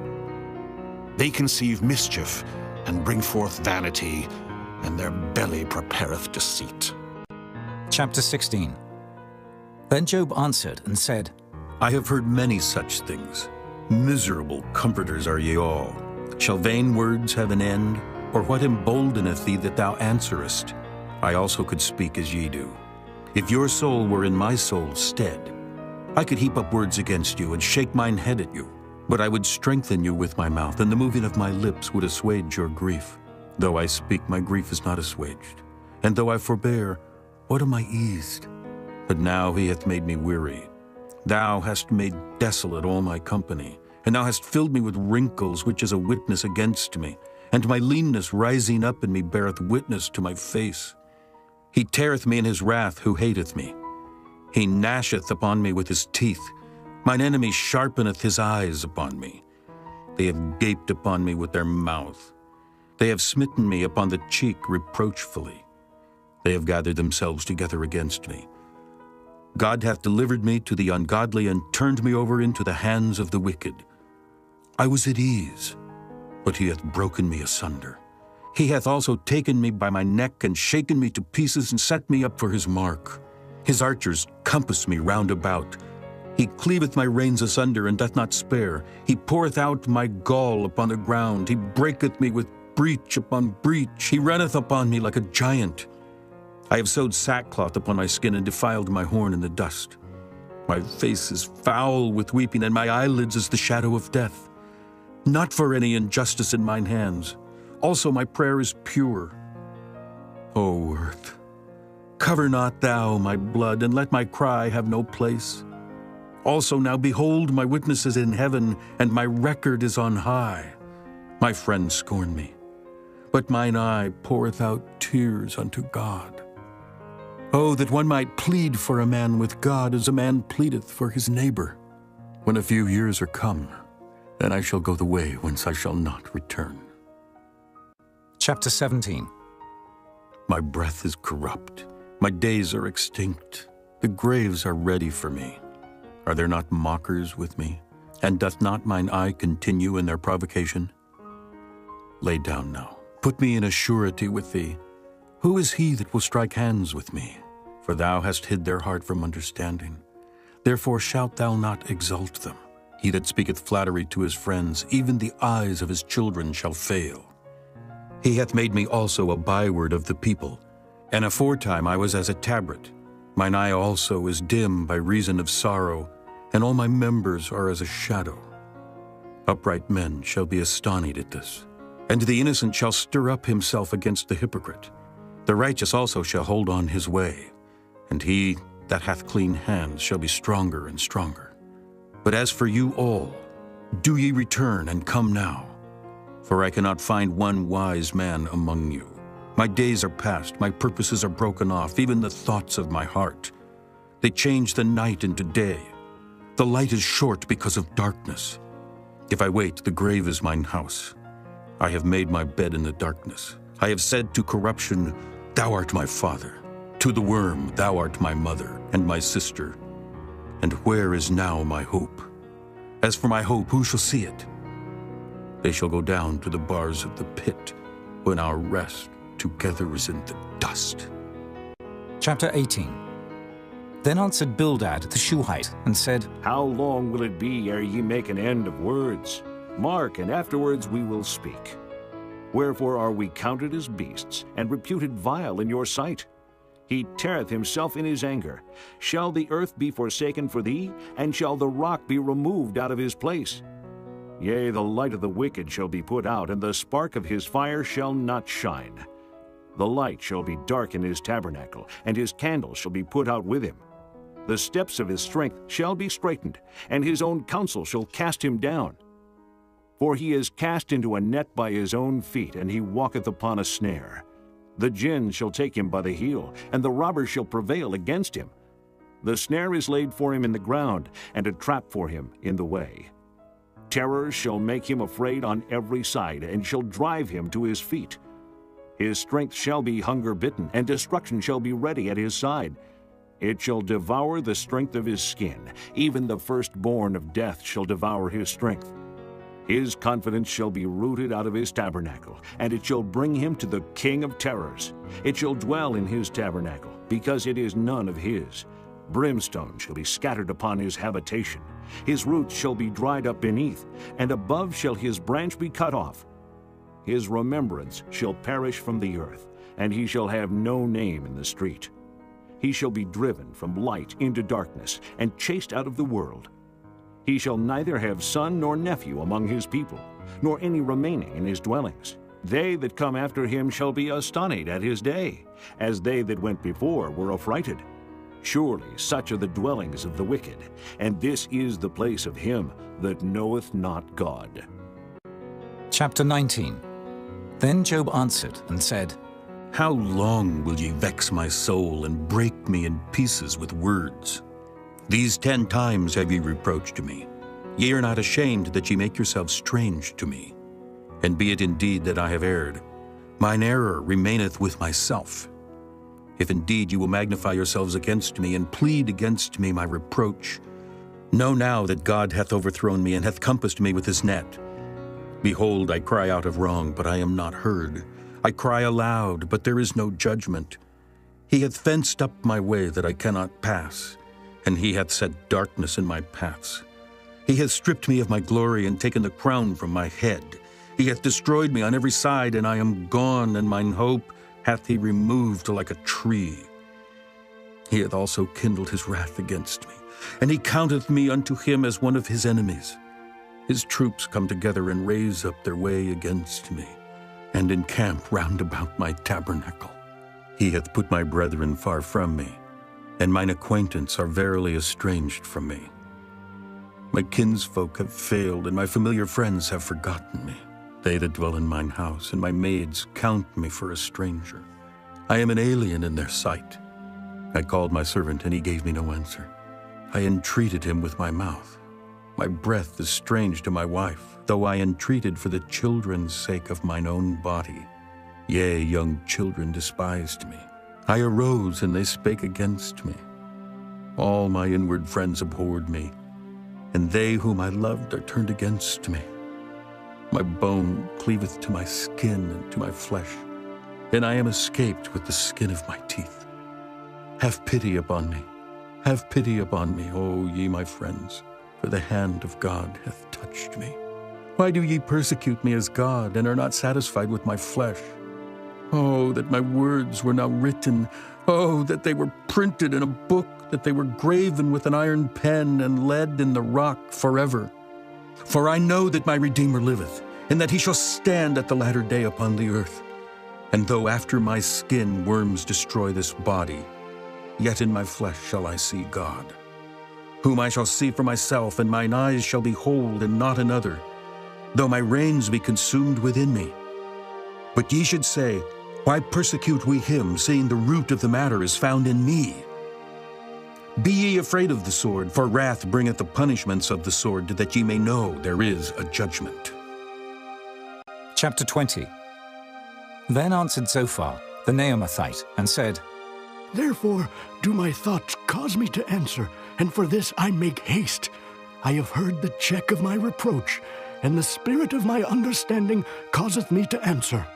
They conceive mischief, and bring forth vanity, and their belly prepareth deceit. Chapter 16. Then Job answered and said, I have heard many such things. Miserable comforters are ye all. Shall vain words have an end? Or what emboldeneth thee that thou answerest? I also could speak as ye do. If your soul were in my soul's stead, I could heap up words against you and shake mine head at you. But I would strengthen you with my mouth, and the moving of my lips would assuage your grief. Though I speak, my grief is not assuaged. And though I forbear, what am I eased? But now he hath made me weary. Thou hast made desolate all my company, and thou hast filled me with wrinkles, which is a witness against me. And my leanness rising up in me beareth witness to my face. He teareth me in his wrath who hateth me. He gnasheth upon me with his teeth. Mine enemy sharpeneth his eyes upon me. They have gaped upon me with their mouth. They have smitten me upon the cheek reproachfully. They have gathered themselves together against me. God hath delivered me to the ungodly, and turned me over into the hands of the wicked. I was at ease, but he hath broken me asunder. He hath also taken me by my neck, and shaken me to pieces, and set me up for his mark. His archers compass me round about. He cleaveth my reins asunder, and doth not spare. He poureth out my gall upon the ground. He breaketh me with breach upon breach. He runneth upon me like a giant. I have sewed sackcloth upon my skin, and defiled my horn in the dust. My face is foul with weeping, and my eyelids is the shadow of death. Not for any injustice in mine hands. Also my prayer is pure. O earth, cover not thou my blood, and let my cry have no place. Also now behold, my witness is in heaven, and my record is on high. My friends scorn me, but mine eye poureth out tears unto God. Oh, that one might plead for a man with God as a man pleadeth for his neighbor. When a few years are come, then I shall go the way whence I shall not return. Chapter 17. My breath is corrupt. My days are extinct. The graves are ready for me. Are there not mockers with me? And doth not mine eye continue in their provocation? Lay down now. Put me in a surety with thee. Who is he that will strike hands with me? For thou hast hid their heart from understanding. Therefore shalt thou not exalt them. He that speaketh flattery to his friends, even the eyes of his children shall fail. He hath made me also a byword of the people, and aforetime I was as a tabret. Mine eye also is dim by reason of sorrow, and all my members are as a shadow. Upright men shall be astonished at this, and the innocent shall stir up himself against the hypocrite. The righteous also shall hold on his way, and he that hath clean hands shall be stronger and stronger. But as for you all, do ye return and come now, for I cannot find one wise man among you. My days are past, my purposes are broken off, even the thoughts of my heart. They change the night into day. The light is short because of darkness. If I wait, the grave is mine house. I have made my bed in the darkness. I have said to corruption, Thou art my father. To the worm, Thou art my mother and my sister. And where is now my hope? As for my hope, who shall see it? They shall go down to the bars of the pit, when our rest together is in the dust. Chapter 18. Then answered Bildad the Shuhite, and said, How long will it be ere ye make an end of words? Mark, and afterwards we will speak. Wherefore are we counted as beasts, and reputed vile in your sight? He teareth himself in his anger. Shall the earth be forsaken for thee, and shall the rock be removed out of his place? Yea, the light of the wicked shall be put out, and the spark of his fire shall not shine. The light shall be dark in his tabernacle, and his candle shall be put out with him. The steps of his strength shall be straightened, and his own counsel shall cast him down. For he is cast into a net by his own feet, and he walketh upon a snare. The gin shall take him by the heel, and the robber shall prevail against him. The snare is laid for him in the ground, and a trap for him in the way. Terrors shall make him afraid on every side, and shall drive him to his feet. His strength shall be hunger-bitten, and destruction shall be ready at his side. It shall devour the strength of his skin. Even the firstborn of death shall devour his strength. His confidence shall be rooted out of his tabernacle, and it shall bring him to the king of terrors. It shall dwell in his tabernacle, because it is none of his. Brimstone shall be scattered upon his habitation. His roots shall be dried up beneath, and above shall his branch be cut off. His remembrance shall perish from the earth, and he shall have no name in the street. He shall be driven from light into darkness, and chased out of the world. He shall neither have son nor nephew among his people, nor any remaining in his dwellings. They that come after him shall be astonished at his day, as they that went before were affrighted. Surely such are the dwellings of the wicked, and this is the place of him that knoweth not God. Chapter 19. Then Job answered and said, How long will ye vex my soul, and break me in pieces with words? These 10 times have ye reproached me. Ye are not ashamed that ye make yourselves strange to me. And be it indeed that I have erred, mine error remaineth with myself. If indeed you will magnify yourselves against me, and plead against me my reproach, know now that God hath overthrown me, and hath compassed me with his net. Behold, I cry out of wrong, but I am not heard. I cry aloud, but there is no judgment. He hath fenced up my way that I cannot pass, and he hath set darkness in my paths. He hath stripped me of my glory, and taken the crown from my head. He hath destroyed me on every side, and I am gone, and mine hope hath he removed like a tree. He hath also kindled his wrath against me, and he counteth me unto him as one of his enemies. His troops come together and raise up their way against me, and encamp round about my tabernacle. He hath put my brethren far from me, and mine acquaintance are verily estranged from me. My kinsfolk have failed, and my familiar friends have forgotten me. They that dwell in mine house, and my maids count me for a stranger. I am an alien in their sight. I called my servant, and he gave me no answer. I entreated him with my mouth. My breath is strange to my wife, though I entreated for the children's sake of mine own body. Yea, young children despised me. I arose, and they spake against me. All my inward friends abhorred me, and they whom I loved are turned against me. My bone cleaveth to my skin and to my flesh, and I am escaped with the skin of my teeth. Have pity upon me, have pity upon me, O ye my friends, for the hand of God hath touched me. Why do ye persecute me as God, and are not satisfied with my flesh? Oh, that my words were now written. Oh, that they were printed in a book, that they were graven with an iron pen and lead in the rock forever. For I know that my Redeemer liveth, and that he shall stand at the latter day upon the earth. And though after my skin worms destroy this body, yet in my flesh shall I see God, whom I shall see for myself, and mine eyes shall behold, and not another, though my reins be consumed within me. But ye should say, why persecute we him, seeing the root of the matter is found in me? Be ye afraid of the sword, for wrath bringeth the punishments of the sword, that ye may know there is a judgment. Chapter 20. Then answered Zophar, the Naamathite, and said, Therefore do my thoughts cause me to answer, and for this I make haste. I have heard the check of my reproach, and the spirit of my understanding causeth me to answer.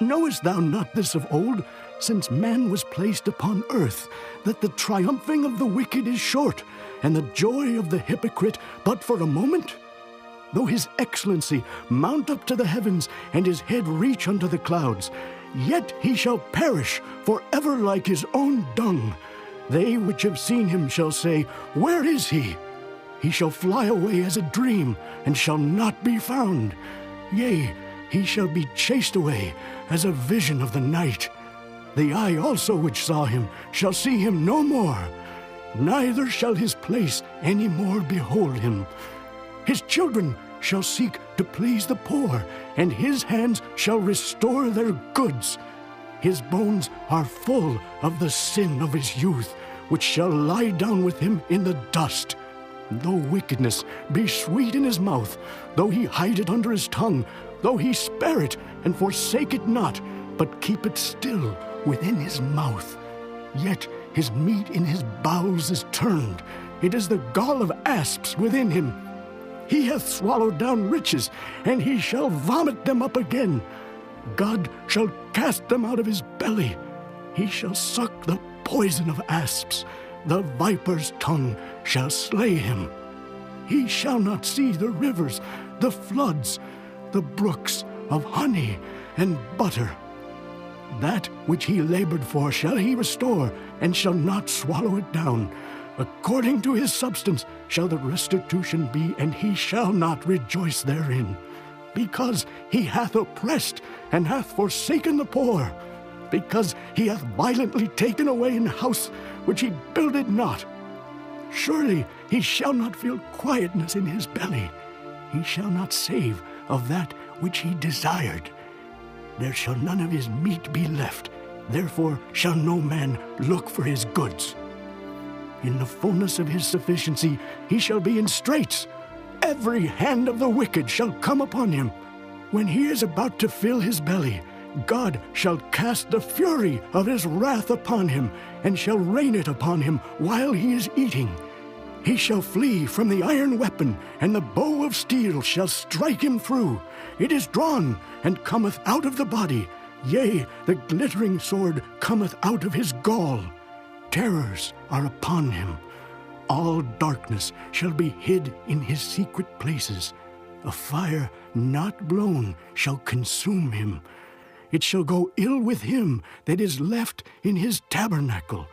Knowest thou not this of old, since man was placed upon earth, that the triumphing of the wicked is short, and the joy of the hypocrite but for a moment? Though his excellency mount up to the heavens, and his head reach unto the clouds, yet he shall perish forever like his own dung. They which have seen him shall say, Where is he? He shall fly away as a dream, and shall not be found. Yea, he shall be chased away as a vision of the night. The eye also which saw him shall see him no more, neither shall his place any more behold him. His children shall seek to please the poor, and his hands shall restore their goods. His bones are full of the sin of his youth, which shall lie down with him in the dust. Though wickedness be sweet in his mouth, though he hide it under his tongue, though he spare it and forsake it not, but keep it still within his mouth, yet his meat in his bowels is turned. It is the gall of asps within him. He hath swallowed down riches, and he shall vomit them up again. God shall cast them out of his belly. He shall suck the poison of asps. The viper's tongue shall slay him. He shall not see the rivers, the floods, the brooks of honey and butter. That which he labored for shall he restore, and shall not swallow it down. According to his substance shall the restitution be, and he shall not rejoice therein. Because he hath oppressed, and hath forsaken the poor. Because he hath violently taken away an house which he builded not. Surely he shall not feel quietness in his belly. He shall not save of that which he desired. There shall none of his meat be left. Therefore shall no man look for his goods. In the fullness of his sufficiency he shall be in straits. Every hand of the wicked shall come upon him. When he is about to fill his belly, God shall cast the fury of his wrath upon him, and shall rain it upon him while he is eating. He shall flee from the iron weapon, and the bow of steel shall strike him through. It is drawn, and cometh out of the body. Yea, the glittering sword cometh out of his gall. Terrors are upon him. all darkness shall be hid in his secret places. A fire not blown shall consume him. It shall go ill with him that is left in his tabernacle.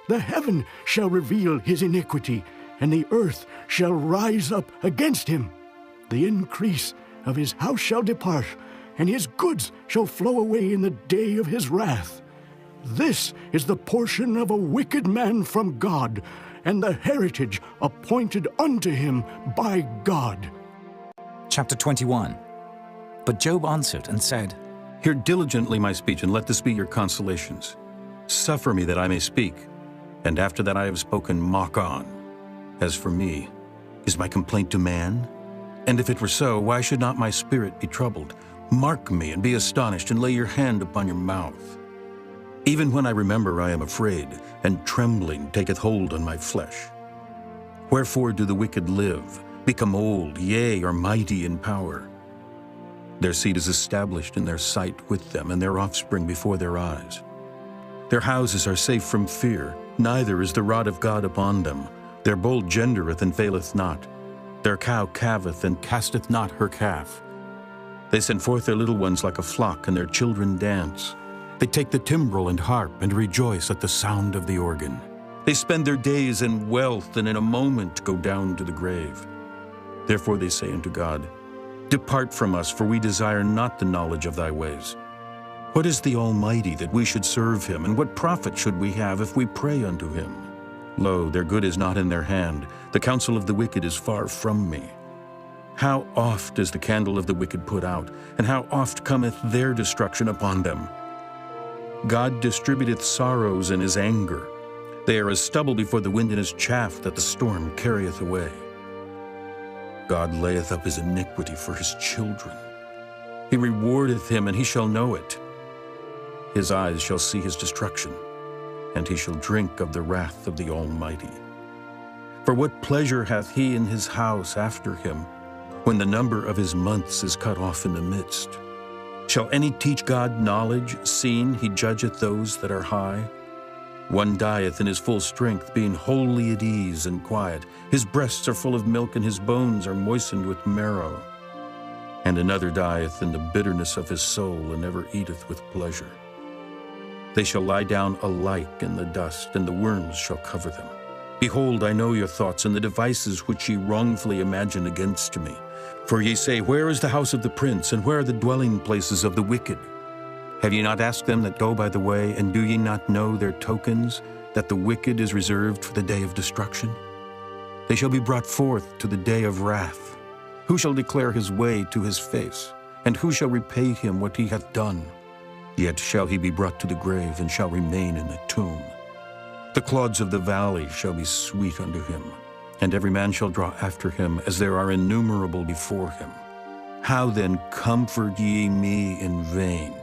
The heaven shall reveal his iniquity, and the earth shall rise up against him. The increase of his house shall depart, and his goods shall flow away in the day of his wrath. This is the portion of a wicked man from God, and the heritage appointed unto him by God. Chapter 21. But Job answered and said, Hear diligently my speech, and let this be your consolations. Suffer me that I may speak, and after that I have spoken, mock on. As for me, is my complaint to man? And if it were so, why should not my spirit be troubled? Mark me and be astonished, and lay your hand upon your mouth. Even when I remember, I am afraid, and trembling taketh hold on my flesh. Wherefore do the wicked live, become old, yea, are mighty in power? Their seed is established in their sight with them, and their offspring before their eyes. Their houses are safe from fear, neither is the rod of God upon them. Their bull gendereth and faileth not. Their cow calveth and casteth not her calf. They send forth their little ones like a flock, and their children dance. They take the timbrel and harp, and rejoice at the sound of the organ. They spend their days in wealth, and in a moment go down to the grave. Therefore they say unto God, Depart from us, for we desire not the knowledge of thy ways. What is the Almighty that we should serve him, and what profit should we have if we pray unto him? Lo, their good is not in their hand, the counsel of the wicked is far from me. How oft is the candle of the wicked put out, and how oft cometh their destruction upon them? God distributeth sorrows in his anger. They are as stubble before the wind, and as chaff that the storm carrieth away. God layeth up his iniquity for his children. He rewardeth him, and he shall know it. His eyes shall see his destruction, and he shall drink of the wrath of the Almighty. For what pleasure hath he in his house after him, when the number of his months is cut off in the midst? Shall any teach God knowledge, seeing he judgeth those that are high? One dieth in his full strength, being wholly at ease and quiet. His breasts are full of milk, and his bones are moistened with marrow. And another dieth in the bitterness of his soul, and never eateth with pleasure. They shall lie down alike in the dust, and the worms shall cover them. Behold, I know your thoughts, and the devices which ye wrongfully imagine against me. For ye say, Where is the house of the prince, and where are the dwelling places of the wicked? Have ye not asked them that go by the way, and do ye not know their tokens, that the wicked is reserved for the day of destruction? They shall be brought forth to the day of wrath. Who shall declare his way to his face? And who shall repay him what he hath done? Yet shall he be brought to the grave, and shall remain in the tomb. The clods of the valley shall be sweet unto him, and every man shall draw after him, as there are innumerable before him. How then comfort ye me in vain,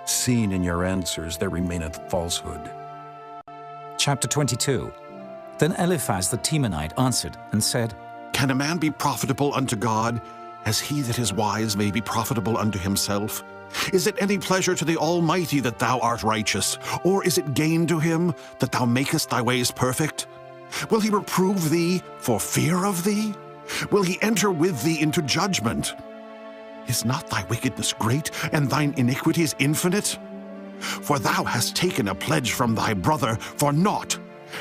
seeing in your answers there remaineth falsehood? Chapter 22. Then Eliphaz the Temanite answered and said, Can a man be profitable unto God, as he that is wise may be profitable unto himself? Is it any pleasure to the Almighty that thou art righteous, or is it gain to him that thou makest thy ways perfect? Will he reprove thee for fear of thee? Will he enter with thee into judgment? Is not thy wickedness great, and thine iniquities infinite? For thou hast taken a pledge from thy brother for naught,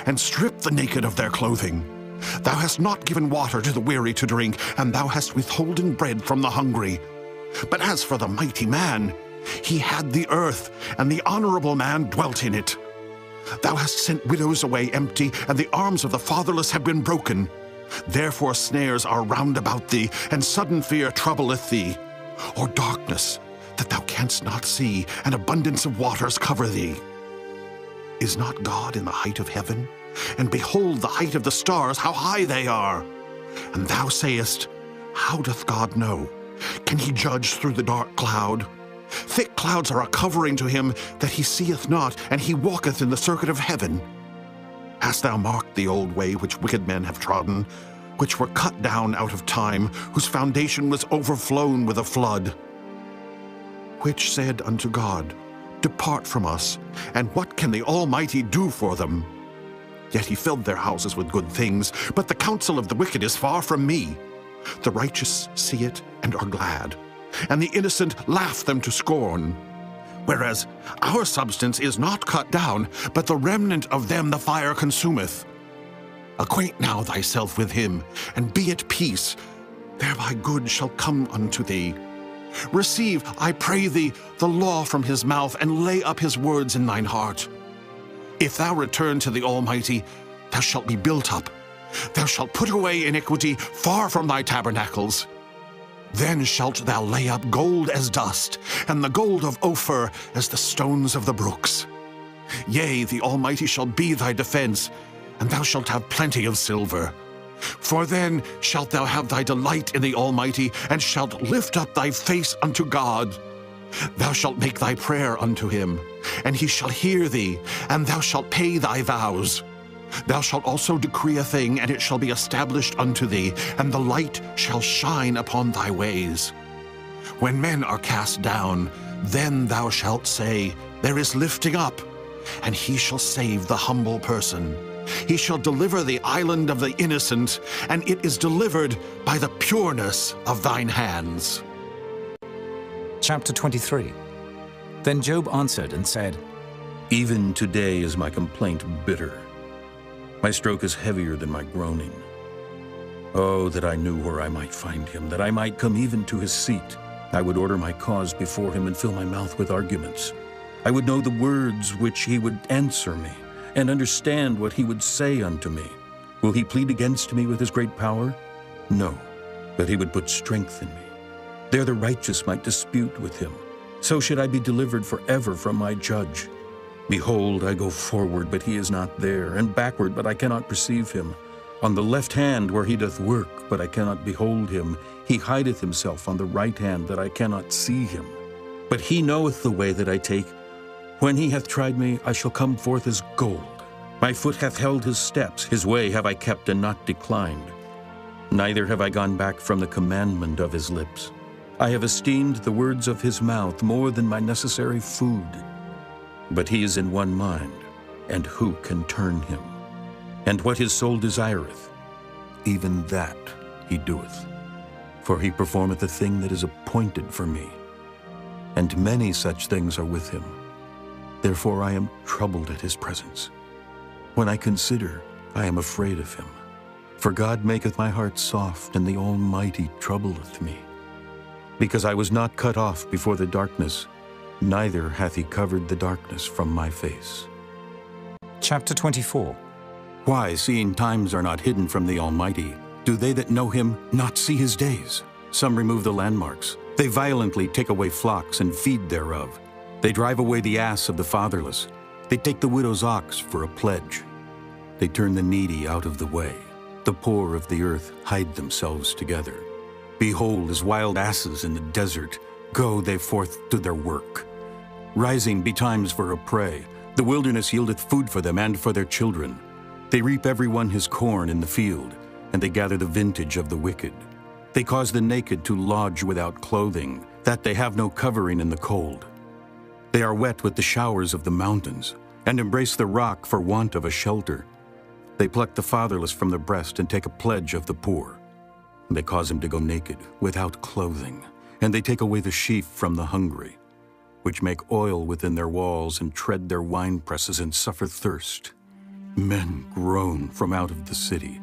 and stripped the naked of their clothing. Thou hast not given water to the weary to drink, and thou hast withholden bread from the hungry. But as for the mighty man, he had the earth, and the honorable man dwelt in it. Thou hast sent widows away empty, and the arms of the fatherless have been broken. Therefore snares are round about thee, and sudden fear troubleth thee. Or darkness, that thou canst not see, and abundance of waters cover thee. Is not God in the height of heaven? And behold the height of the stars, how high they are. And thou sayest, How doth God know? Can he judge through the dark cloud? Thick clouds are a covering to him that he seeth not, and he walketh in the circuit of heaven. Hast thou marked the old way which wicked men have trodden, which were cut down out of time, whose foundation was overflown with a flood? Which said unto God, Depart from us, and what can the Almighty do for them? Yet he filled their houses with good things, but the counsel of the wicked is far from me. The righteous see it and are glad, and the innocent laugh them to scorn. Whereas our substance is not cut down, but the remnant of them the fire consumeth. Acquaint now thyself with him, and be at peace, thereby good shall come unto thee. Receive, I pray thee, the law from his mouth, and lay up his words in thine heart. If thou return to the Almighty, thou shalt be built up. Thou shalt put away iniquity far from thy tabernacles. Then shalt thou lay up gold as dust, and the gold of Ophir as the stones of the brooks. Yea, the Almighty shall be thy defense, and thou shalt have plenty of silver. For then shalt thou have thy delight in the Almighty, and shalt lift up thy face unto God. Thou shalt make thy prayer unto him, and he shall hear thee, and thou shalt pay thy vows. Thou shalt also decree a thing, and it shall be established unto thee, and the light shall shine upon thy ways. When men are cast down, then thou shalt say, There is lifting up, and he shall save the humble person. He shall deliver the island of the innocent, and it is delivered by the pureness of thine hands. Chapter 23. Then Job answered and said, Even today is my complaint bitter. My stroke is heavier than my groaning. Oh, that I knew where I might find him, that I might come even to his seat. I would order my cause before him and fill my mouth with arguments. I would know the words which he would answer me, and understand what he would say unto me. Will he plead against me with his great power? No, but he would put strength in me. There the righteous might dispute with him. So should I be delivered forever from my judge. Behold, I go forward, but he is not there, and backward, but I cannot perceive him. On the left hand where he doth work, but I cannot behold him. He hideth himself on the right hand, that I cannot see him. But he knoweth the way that I take. When he hath tried me, I shall come forth as gold. My foot hath held his steps, his way have I kept and not declined. Neither have I gone back from the commandment of his lips. I have esteemed the words of his mouth more than my necessary food. But he is in one mind, and who can turn him? And what his soul desireth, even that he doeth. For he performeth a thing that is appointed for me, and many such things are with him. Therefore I am troubled at his presence. When I consider, I am afraid of him. For God maketh my heart soft, and the Almighty troubleth me. Because I was not cut off before the darkness, neither hath he covered the darkness from my face. Chapter 24. Why, seeing times are not hidden from the Almighty, do they that know him not see his days? Some remove the landmarks. They violently take away flocks and feed thereof. They drive away the ass of the fatherless. They take the widow's ox for a pledge. They turn the needy out of the way. The poor of the earth hide themselves together. Behold, as wild asses in the desert, go they forth to their work. Rising betimes for a prey, the wilderness yieldeth food for them and for their children. They reap every one his corn in the field, and they gather the vintage of the wicked. They cause the naked to lodge without clothing, that they have no covering in the cold. They are wet with the showers of the mountains, and embrace the rock for want of a shelter. They pluck the fatherless from the breast and take a pledge of the poor. They cause him to go naked, without clothing, and they take away the sheaf from the hungry, which make oil within their walls and tread their winepresses and suffer thirst. Men groan from out of the city,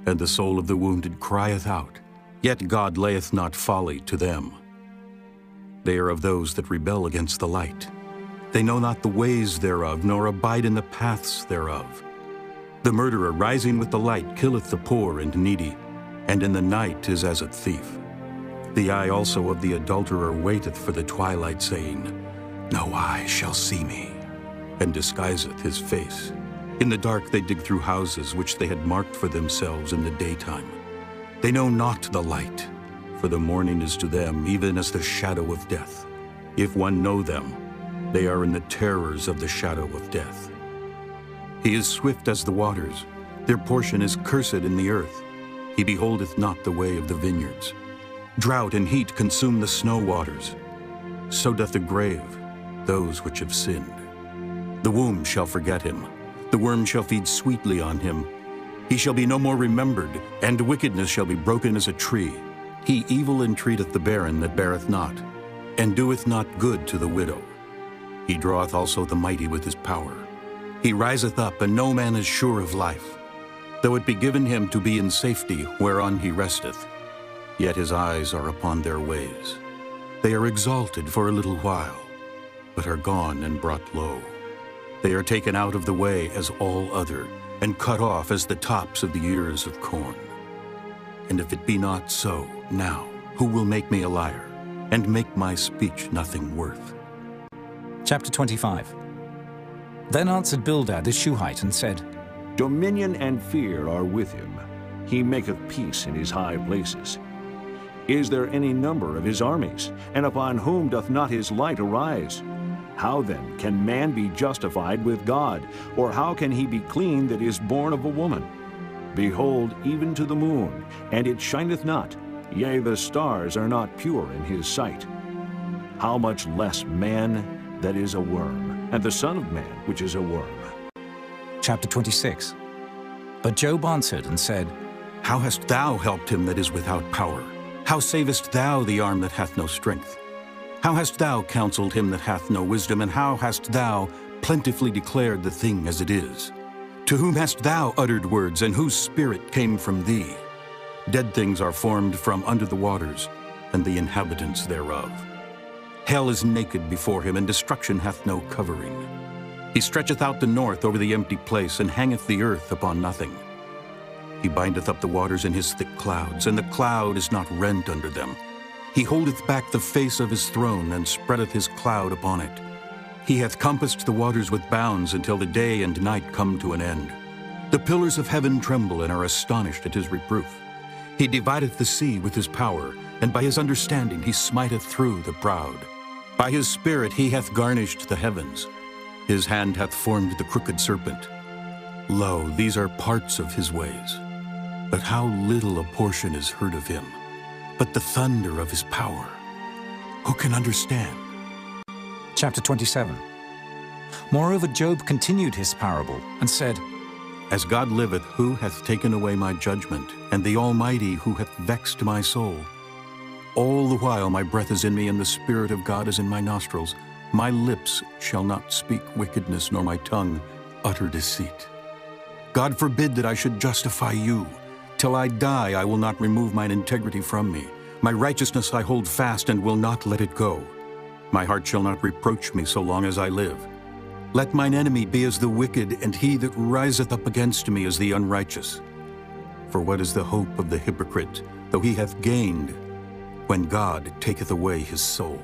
and the soul of the wounded crieth out, yet God layeth not folly to them. They are of those that rebel against the light. They know not the ways thereof, nor abide in the paths thereof. The murderer rising with the light killeth the poor and needy, and in the night is as a thief. The eye also of the adulterer waiteth for the twilight, saying, No eye shall see me, and disguiseth his face. In the dark they dig through houses which they had marked for themselves in the daytime. They know not the light, for the morning is to them even as the shadow of death. If one know them, they are in the terrors of the shadow of death. He is swift as the waters, their portion is cursed in the earth. He beholdeth not the way of the vineyards. Drought and heat consume the snow waters. So doth the grave those which have sinned. The womb shall forget him. The worm shall feed sweetly on him. He shall be no more remembered, and wickedness shall be broken as a tree. He evil entreateth the barren that beareth not, and doeth not good to the widow. He draweth also the mighty with his power. He riseth up, and no man is sure of life. Though it be given him to be in safety, whereon he resteth, yet his eyes are upon their ways. They are exalted for a little while, but are gone and brought low. They are taken out of the way as all other, and cut off as the tops of the ears of corn. And if it be not so, now, who will make me a liar, and make my speech nothing worth? Chapter 25. Then answered Bildad the Shuhite and said, Dominion and fear are with him. He maketh peace in his high places. Is there any number of his armies? And upon whom doth not his light arise? How then can man be justified with God? Or how can he be clean that is born of a woman? Behold, even to the moon, and it shineth not, yea, the stars are not pure in his sight. How much less man that is a worm, and the Son of Man which is a worm? Chapter 26. But Job answered and said, How hast thou helped him that is without power? How savest thou the arm that hath no strength? How hast thou counseled him that hath no wisdom, and how hast thou plentifully declared the thing as it is? To whom hast thou uttered words, and whose spirit came from thee? Dead things are formed from under the waters, and the inhabitants thereof. Hell is naked before him, and destruction hath no covering. He stretcheth out the north over the empty place, and hangeth the earth upon nothing. He bindeth up the waters in his thick clouds, and the cloud is not rent under them. He holdeth back the face of his throne, and spreadeth his cloud upon it. He hath compassed the waters with bounds until the day and night come to an end. The pillars of heaven tremble and are astonished at his reproof. He divideth the sea with his power, and by his understanding he smiteth through the proud. By his spirit he hath garnished the heavens. His hand hath formed the crooked serpent. Lo, these are parts of his ways. But how little a portion is heard of him. But the thunder of his power, who can understand? Chapter 27. Moreover, Job continued his parable and said, As God liveth, who hath taken away my judgment, and the Almighty, who hath vexed my soul? All the while my breath is in me, and the Spirit of God is in my nostrils. My lips shall not speak wickedness, nor my tongue utter deceit. God forbid that I should justify you. Till I die, I will not remove mine integrity from me. My righteousness I hold fast and will not let it go. My heart shall not reproach me so long as I live. Let mine enemy be as the wicked, and he that riseth up against me as the unrighteous. For what is the hope of the hypocrite, though he hath gained, when God taketh away his soul?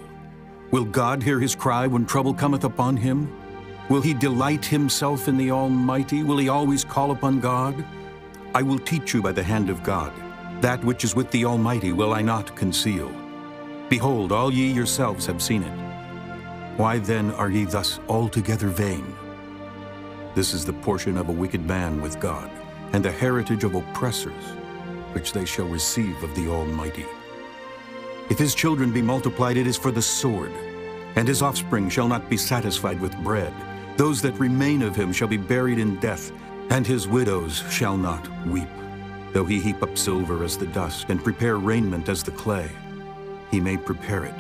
Will God hear his cry when trouble cometh upon him? Will he delight himself in the Almighty? Will he always call upon God? I will teach you by the hand of God. That which is with the Almighty will I not conceal. Behold, all ye yourselves have seen it. Why then are ye thus altogether vain? This is the portion of a wicked man with God, and the heritage of oppressors, which they shall receive of the Almighty. If his children be multiplied, it is for the sword, and his offspring shall not be satisfied with bread. Those that remain of him shall be buried in death, and his widows shall not weep. Though he heap up silver as the dust, and prepare raiment as the clay, he may prepare it,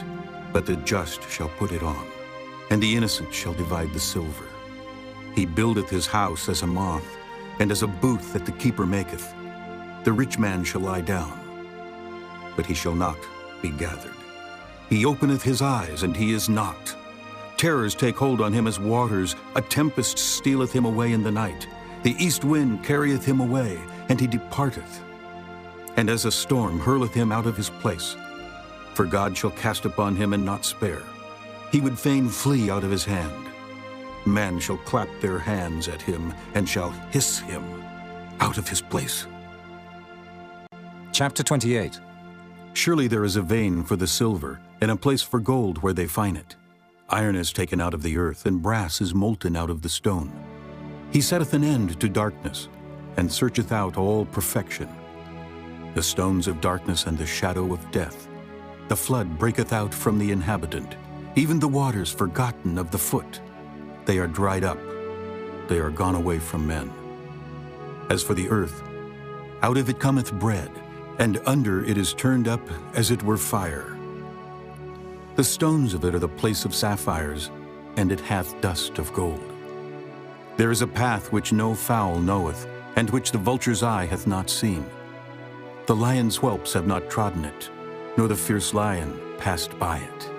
but the just shall put it on, and the innocent shall divide the silver. He buildeth his house as a moth, and as a booth that the keeper maketh. The rich man shall lie down, but he shall not be gathered. He openeth his eyes, and he is not. Terrors take hold on him as waters. A tempest stealeth him away in the night. The east wind carrieth him away, and he departeth. And as a storm hurleth him out of his place. For God shall cast upon him and not spare. He would fain flee out of his hand. Men shall clap their hands at him, and shall hiss him out of his place. Chapter 28. Surely there is a vein for the silver, and a place for gold where they find it. Iron is taken out of the earth, and brass is molten out of the stone. He setteth an end to darkness, and searcheth out all perfection. The stones of darkness and the shadow of death. The flood breaketh out from the inhabitant, even the waters forgotten of the foot. They are dried up. they are gone away from men. As for the earth, out of it cometh bread, and under it is turned up as it were fire. The stones of it are the place of sapphires, and it hath dust of gold. There is a path which no fowl knoweth, and which the vulture's eye hath not seen. The lion's whelps have not trodden it, nor the fierce lion passed by it.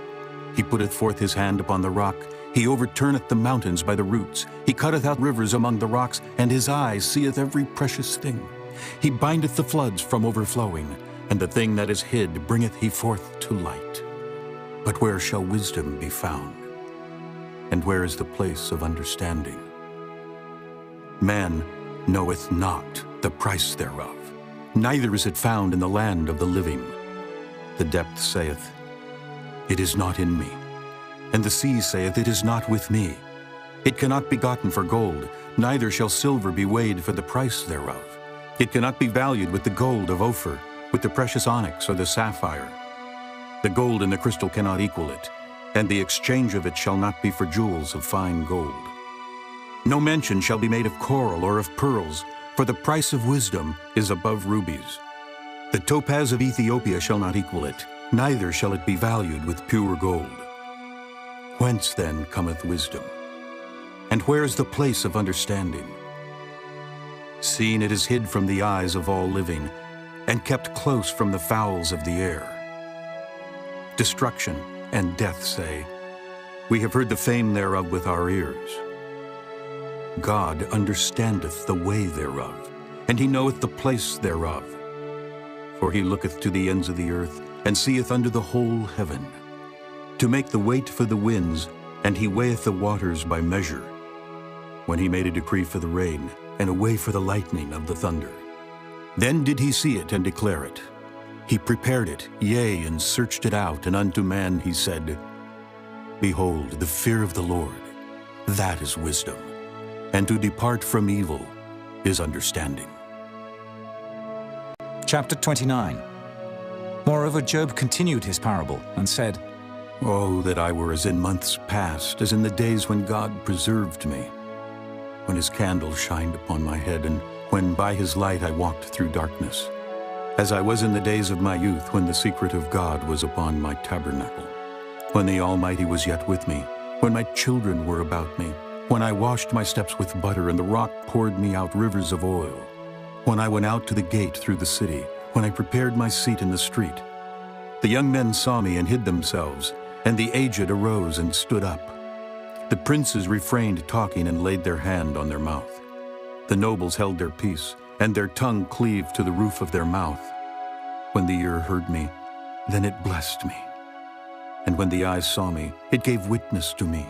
He putteth forth his hand upon the rock, he overturneth the mountains by the roots. He cutteth out rivers among the rocks, and his eye seeth every precious thing. He bindeth the floods from overflowing, and the thing that is hid bringeth he forth to light. But where shall wisdom be found? And where is the place of understanding? Man knoweth not the price thereof, neither is it found in the land of the living. The depth saith, It is not in me. And the sea saith, It is not with me. It cannot be gotten for gold, neither shall silver be weighed for the price thereof. It cannot be valued with the gold of Ophir, with the precious onyx or the sapphire. The gold and the crystal cannot equal it, and the exchange of it shall not be for jewels of fine gold. No mention shall be made of coral or of pearls, for the price of wisdom is above rubies. The topaz of Ethiopia shall not equal it, neither shall it be valued with pure gold. Whence then cometh wisdom? And where is the place of understanding? Seeing it is hid from the eyes of all living, and kept close from the fowls of the air. Destruction and death say, We have heard the fame thereof with our ears. God understandeth the way thereof, and he knoweth the place thereof. For he looketh to the ends of the earth, and seeth under the whole heaven, to make the weight for the winds, and he weigheth the waters by measure. When he made a decree for the rain, and a way for the lightning of the thunder. Then did he see it and declare it. He prepared it, yea, and searched it out, and unto man he said, Behold, the fear of the Lord, that is wisdom, and to depart from evil is understanding. Chapter 29. Moreover, Job continued his parable and said, Oh, that I were as in months past, as in the days when God preserved me, when his candle shined upon my head, and when by his light I walked through darkness, as I was in the days of my youth, when the secret of God was upon my tabernacle, when the Almighty was yet with me, when my children were about me, when I washed my steps with butter, and the rock poured me out rivers of oil, when I went out to the gate through the city, when I prepared my seat in the street. The young men saw me and hid themselves, and the aged arose and stood up. The princes refrained talking and laid their hand on their mouth. The nobles held their peace, and their tongue cleaved to the roof of their mouth. When the ear heard me, then it blessed me. And when the eyes saw me, it gave witness to me,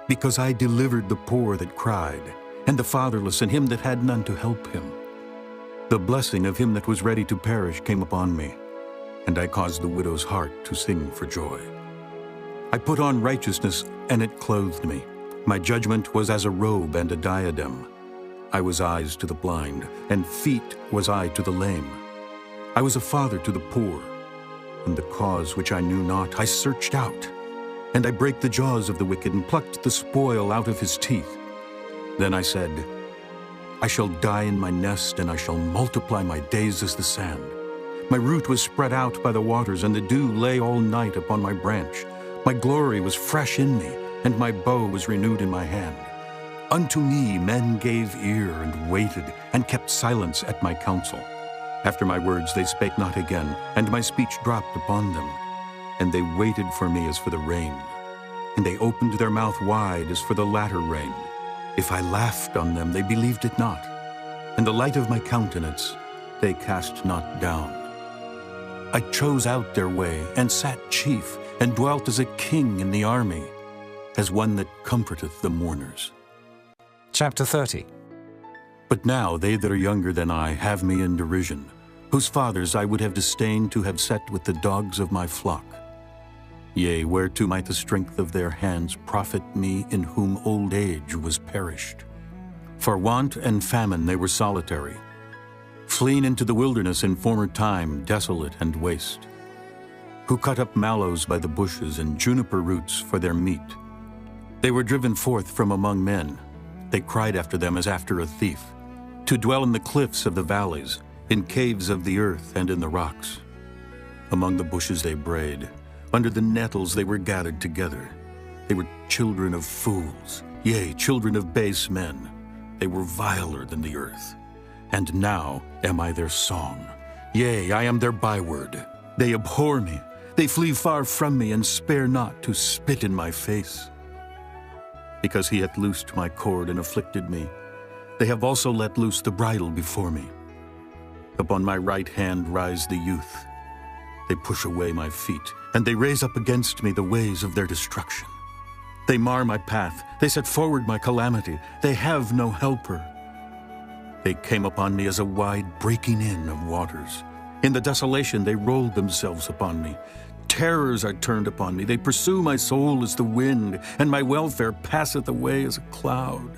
because I delivered the poor that cried, and the fatherless, and him that had none to help him. The blessing of him that was ready to perish came upon me, and I caused the widow's heart to sing for joy. I put on righteousness, and it clothed me. My judgment was as a robe and a diadem. I was eyes to the blind, and feet was I to the lame. I was a father to the poor, and the cause which I knew not I searched out. And I brake the jaws of the wicked, and plucked the spoil out of his teeth. Then I said, I shall die in my nest, and I shall multiply my days as the sand. My root was spread out by the waters, and the dew lay all night upon my branch. My glory was fresh in me, and my bow was renewed in my hand. Unto me men gave ear, and waited, and kept silence at my counsel. After my words they spake not again, and my speech dropped upon them. And they waited for me as for the rain, and they opened their mouth wide as for the latter rain. If I laughed on them, they believed it not, and the light of my countenance they cast not down. I chose out their way, and sat chief, and dwelt as a king in the army, as one that comforteth the mourners. Chapter 30. But now they that are younger than I have me in derision, whose fathers I would have disdained to have set with the dogs of my flock. Yea, whereto might the strength of their hands profit me, in whom old age was perished? For want and famine they were solitary, fleeing into the wilderness in former time, desolate and waste, who cut up mallows by the bushes and juniper roots for their meat. They were driven forth from among men. They cried after them as after a thief, to dwell in the cliffs of the valleys, in caves of the earth and in the rocks. Among the bushes they brayed, under the nettles they were gathered together. They were children of fools, yea, children of base men. They were viler than the earth. And now am I their song. Yea, I am their byword. They abhor me. They flee far from me, and spare not to spit in my face. Because he hath loosed my cord and afflicted me, they have also let loose the bridle before me. Upon my right hand rise the youth. They push away my feet, and they raise up against me the ways of their destruction. They mar my path. They set forward my calamity. They have no helper. They came upon me as a wide breaking in of waters. In the desolation they rolled themselves upon me. Terrors are turned upon me. They pursue my soul as the wind, and my welfare passeth away as a cloud.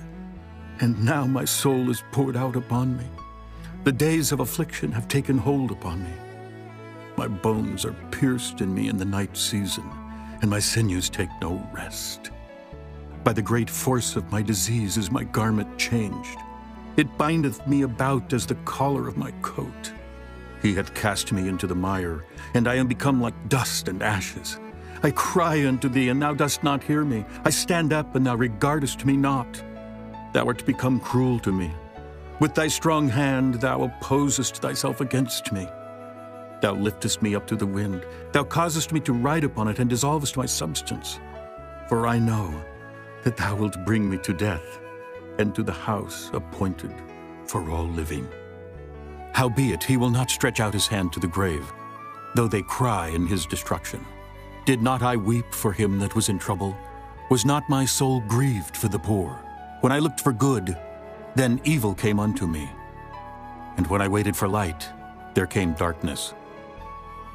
And now my soul is poured out upon me. The days of affliction have taken hold upon me. My bones are pierced in me in the night season, and my sinews take no rest. By the great force of my disease is my garment changed. It bindeth me about as the collar of my coat. He hath cast me into the mire, and I am become like dust and ashes. I cry unto thee, and thou dost not hear me. I stand up, and thou regardest me not. Thou art become cruel to me. With thy strong hand thou opposest thyself against me. Thou liftest me up to the wind. Thou causest me to ride upon it, and dissolvest my substance. For I know that thou wilt bring me to death, and to the house appointed for all living. Howbeit he will not stretch out his hand to the grave, though they cry in his destruction. Did not I weep for him that was in trouble? Was not my soul grieved for the poor? When I looked for good, then evil came unto me. And when I waited for light, there came darkness.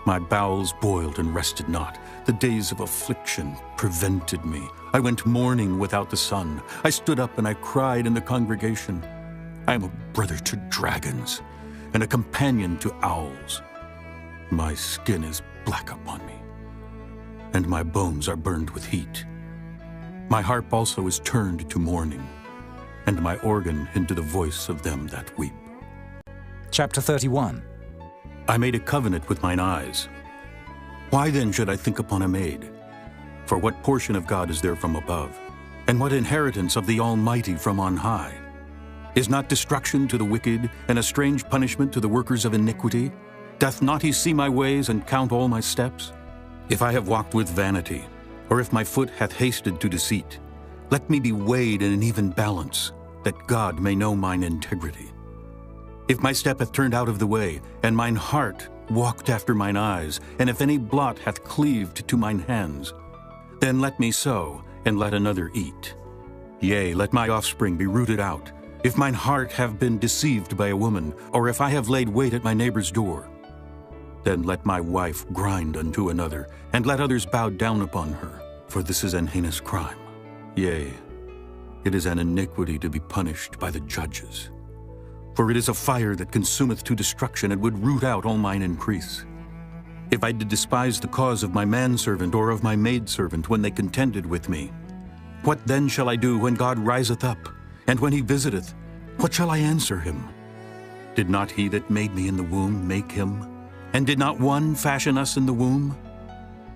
My bowels boiled and rested not. The days of affliction prevented me. I went mourning without the sun. I stood up and I cried in the congregation. I am a brother to dragons, and a companion to owls. My skin is black upon me, and my bones are burned with heat. My harp also is turned to mourning, and my organ into the voice of them that weep. Chapter 31. I made a covenant with mine eyes. Why then should I think upon a maid? For what portion of God is there from above? And what inheritance of the Almighty from on high? Is not destruction to the wicked, and a strange punishment to the workers of iniquity? Doth not he see my ways, and count all my steps? If I have walked with vanity, or if my foot hath hasted to deceit, let me be weighed in an even balance, that God may know mine integrity. If my step hath turned out of the way, and mine heart walked after mine eyes, and if any blot hath cleaved to mine hands, then let me sow, and let another eat. Yea, let my offspring be rooted out. If mine heart have been deceived by a woman, or if I have laid wait at my neighbor's door, then let my wife grind unto another, and let others bow down upon her. For this is an heinous crime. Yea, it is an iniquity to be punished by the judges. For it is a fire that consumeth to destruction, and would root out all mine increase. If I did despise the cause of my manservant or of my maidservant when they contended with me, what then shall I do when God riseth up? And when he visiteth, what shall I answer him? Did not he that made me in the womb make him? And did not one fashion us in the womb?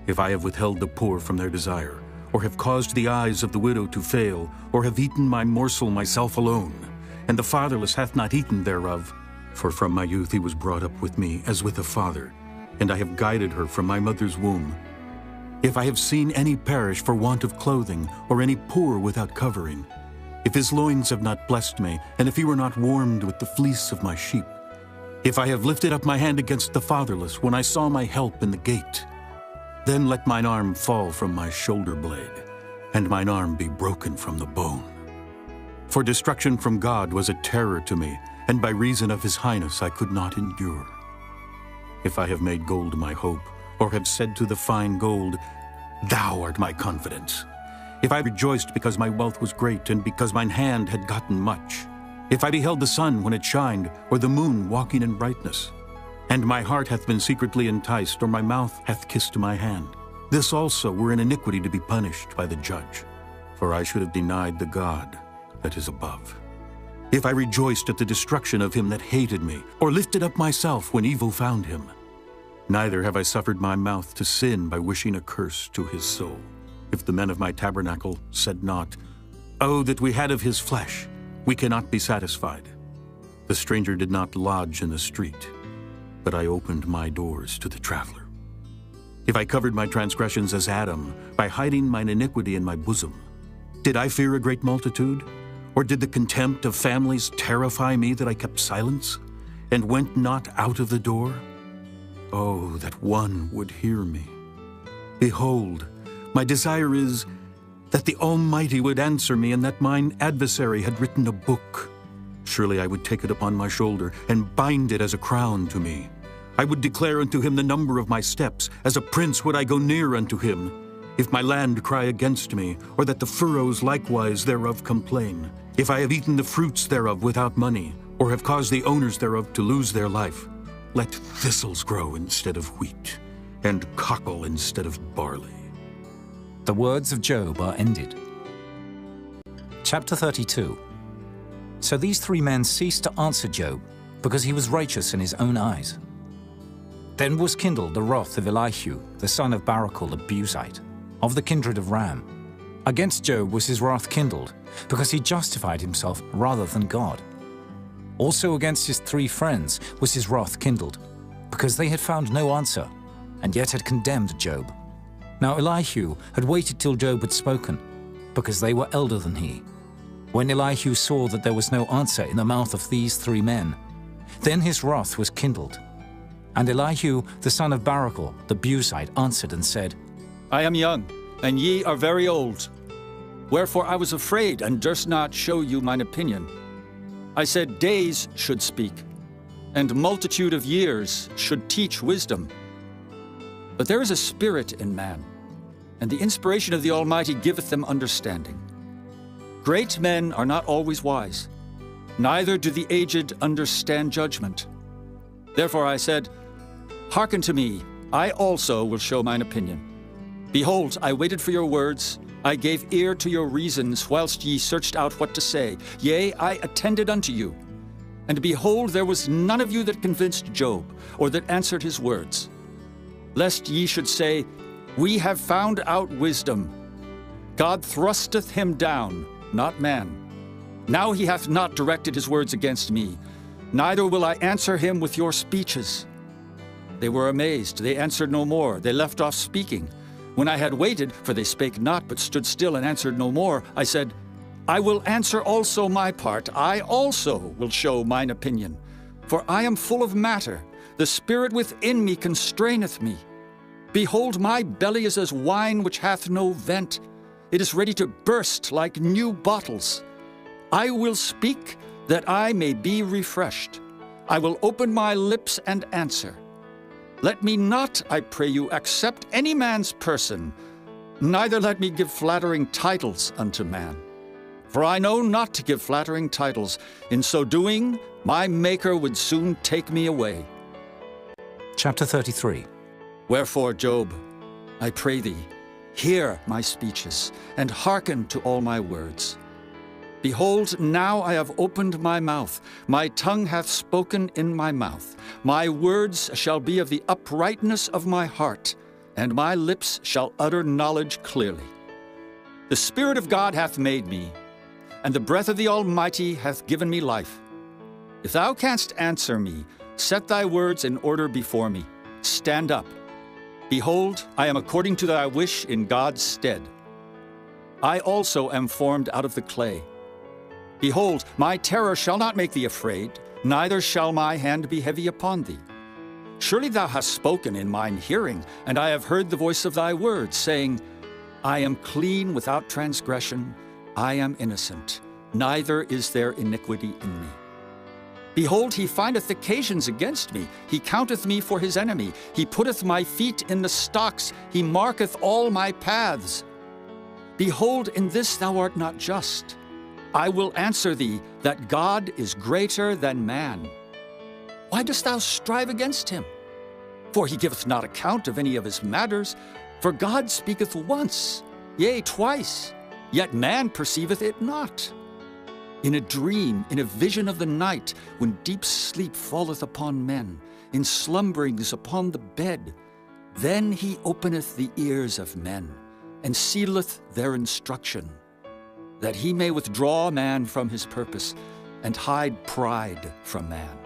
If I have withheld the poor from their desire, or have caused the eyes of the widow to fail, or have eaten my morsel myself alone, and the fatherless hath not eaten thereof, for from my youth he was brought up with me as with a father, and I have guided her from my mother's womb. If I have seen any perish for want of clothing, or any poor without covering, if his loins have not blessed me, and if he were not warmed with the fleece of my sheep, if I have lifted up my hand against the fatherless when I saw my help in the gate, then let mine arm fall from my shoulder blade, and mine arm be broken from the bone. For destruction from God was a terror to me, and by reason of his highness I could not endure. If I have made gold my hope, or have said to the fine gold, Thou art my confidence. If I rejoiced because my wealth was great, and because mine hand had gotten much, if I beheld the sun when it shined, or the moon walking in brightness, and my heart hath been secretly enticed, or my mouth hath kissed my hand, this also were an iniquity to be punished by the judge. For I should have denied the God that is above. If I rejoiced at the destruction of him that hated me, or lifted up myself when evil found him, neither have I suffered my mouth to sin by wishing a curse to his soul. If the men of my tabernacle said not, "Oh, that we had of his flesh, we cannot be satisfied." The stranger did not lodge in the street, but I opened my doors to the traveler. If I covered my transgressions as Adam, by hiding mine iniquity in my bosom, did I fear a great multitude? Or did the contempt of families terrify me that I kept silence, and went not out of the door? Oh, that one would hear me. Behold, my desire is that the Almighty would answer me, and that mine adversary had written a book. Surely I would take it upon my shoulder, and bind it as a crown to me. I would declare unto him the number of my steps. As a prince would I go near unto him. If my land cry against me, or that the furrows likewise thereof complain, if I have eaten the fruits thereof without money, or have caused the owners thereof to lose their life, let thistles grow instead of wheat, and cockle instead of barley. The words of Job are ended. Chapter 32. So these three men ceased to answer Job, because he was righteous in his own eyes. Then was kindled the wrath of Elihu, the son of Barachel the Buzite, of the kindred of Ram. Against Job was his wrath kindled, because he justified himself rather than God. Also against his three friends was his wrath kindled, because they had found no answer, and yet had condemned Job. Now Elihu had waited till Job had spoken, because they were elder than he. When Elihu saw that there was no answer in the mouth of these three men, then his wrath was kindled. And Elihu, the son of Barachel, the Buzite, answered and said, I am young, and ye are very old. Wherefore I was afraid, and durst not show you mine opinion. I said, days should speak, and multitude of years should teach wisdom. But there is a spirit in man, and the inspiration of the Almighty giveth them understanding. Great men are not always wise, neither do the aged understand judgment. Therefore I said, hearken to me, I also will show mine opinion. Behold, I waited for your words, I gave ear to your reasons, whilst ye searched out what to say. Yea, I attended unto you. And behold, there was none of you that convinced Job, or that answered his words. Lest ye should say, we have found out wisdom. God thrusteth him down, not man. Now he hath not directed his words against me, neither will I answer him with your speeches. They were amazed, they answered no more, they left off speaking. When I had waited, for they spake not, but stood still and answered no more, I said, I will answer also my part, I also will show mine opinion. For I am full of matter, the spirit within me constraineth me. Behold, my belly is as wine which hath no vent. It is ready to burst like new bottles. I will speak, that I may be refreshed. I will open my lips and answer. Let me not, I pray you, accept any man's person, neither let me give flattering titles unto man. For I know not to give flattering titles. In so doing, my Maker would soon take me away. Chapter 33. Wherefore, Job, I pray thee, hear my speeches, and hearken to all my words. Behold, now I have opened my mouth, my tongue hath spoken in my mouth. My words shall be of the uprightness of my heart, and my lips shall utter knowledge clearly. The Spirit of God hath made me, and the breath of the Almighty hath given me life. If thou canst answer me, set thy words in order before me. Stand up. Behold, I am according to thy wish in God's stead. I also am formed out of the clay. Behold, my terror shall not make thee afraid, neither shall my hand be heavy upon thee. Surely thou hast spoken in mine hearing, and I have heard the voice of thy words, saying, I am clean without transgression, I am innocent, neither is there iniquity in me. Behold, he findeth occasions against me, he counteth me for his enemy, he putteth my feet in the stocks, he marketh all my paths. Behold, in this thou art not just. I will answer thee that God is greater than man. Why dost thou strive against him? For he giveth not account of any of his matters. For God speaketh once, yea, twice, yet man perceiveth it not. In a dream, in a vision of the night, when deep sleep falleth upon men, in slumberings upon the bed, then he openeth the ears of men, and sealeth their instruction, that he may withdraw man from his purpose, and hide pride from man.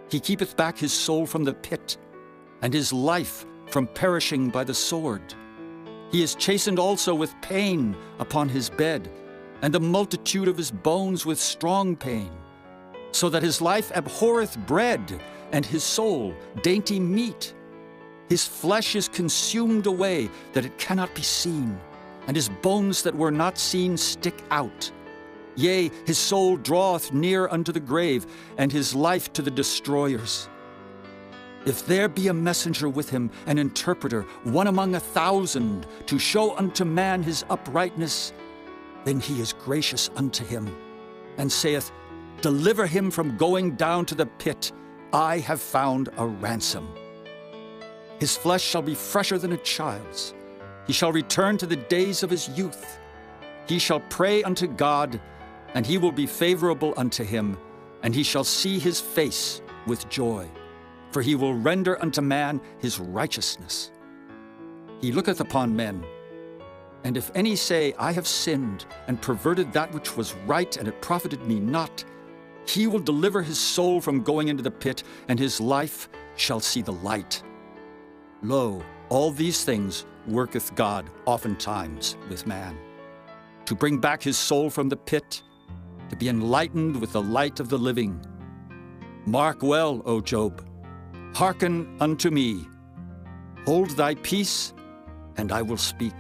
He keepeth back his soul from the pit, and his life from perishing by the sword. He is chastened also with pain upon his bed, and the multitude of his bones with strong pain, so that his life abhorreth bread, and his soul dainty meat. His flesh is consumed away, that it cannot be seen, and his bones that were not seen stick out. Yea, his soul draweth near unto the grave, and his life to the destroyers. If there be a messenger with him, an interpreter, one among 1,000, to show unto man his uprightness, then he is gracious unto him, and saith, Deliver him from going down to the pit. I have found a ransom. His flesh shall be fresher than a child's. He shall return to the days of his youth. He shall pray unto God, and he will be favorable unto him, and he shall see his face with joy. For he will render unto man his righteousness. He looketh upon men, and if any say, I have sinned, and perverted that which was right, and it profited me not, he will deliver his soul from going into the pit, and his life shall see the light. Lo, all these things worketh God oftentimes with man, to bring back his soul from the pit, to be enlightened with the light of the living. Mark well, O Job, hearken unto me. Hold thy peace, and I will speak.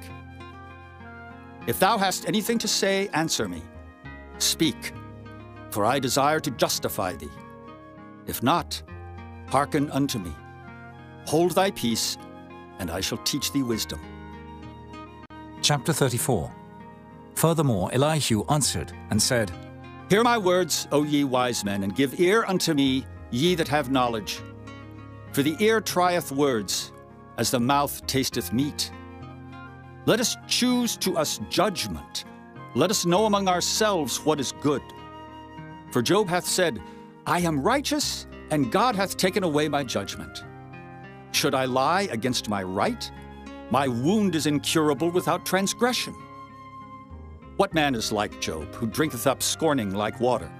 If thou hast anything to say, answer me. Speak, for I desire to justify thee. If not, hearken unto me. Hold thy peace, and I shall teach thee wisdom. Chapter 34. Furthermore, Elihu answered and said, Hear my words, O ye wise men, and give ear unto me, ye that have knowledge. For the ear trieth words, as the mouth tasteth meat. Let us choose to us judgment. Let us know among ourselves what is good. For Job hath said, I am righteous, and God hath taken away my judgment. Should I lie against my right? My wound is incurable without transgression. What man is like Job, who drinketh up scorning like water?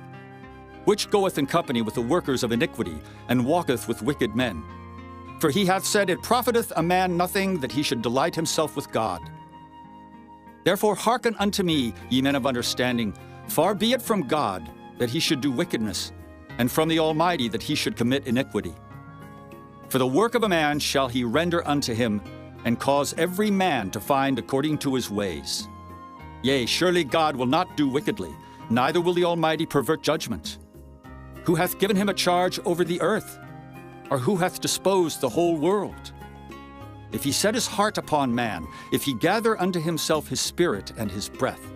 Which goeth in company with the workers of iniquity, and walketh with wicked men? For he hath said, It profiteth a man nothing that he should delight himself with God. Therefore hearken unto me, ye men of understanding. Far be it from God that he should do wickedness, and from the Almighty that he should commit iniquity. For the work of a man shall he render unto him, and cause every man to find according to his ways. Yea, surely God will not do wickedly, neither will the Almighty pervert judgment. Who hath given him a charge over the earth? Or who hath disposed the whole world? If he set his heart upon man, if he gather unto himself his spirit and his breath,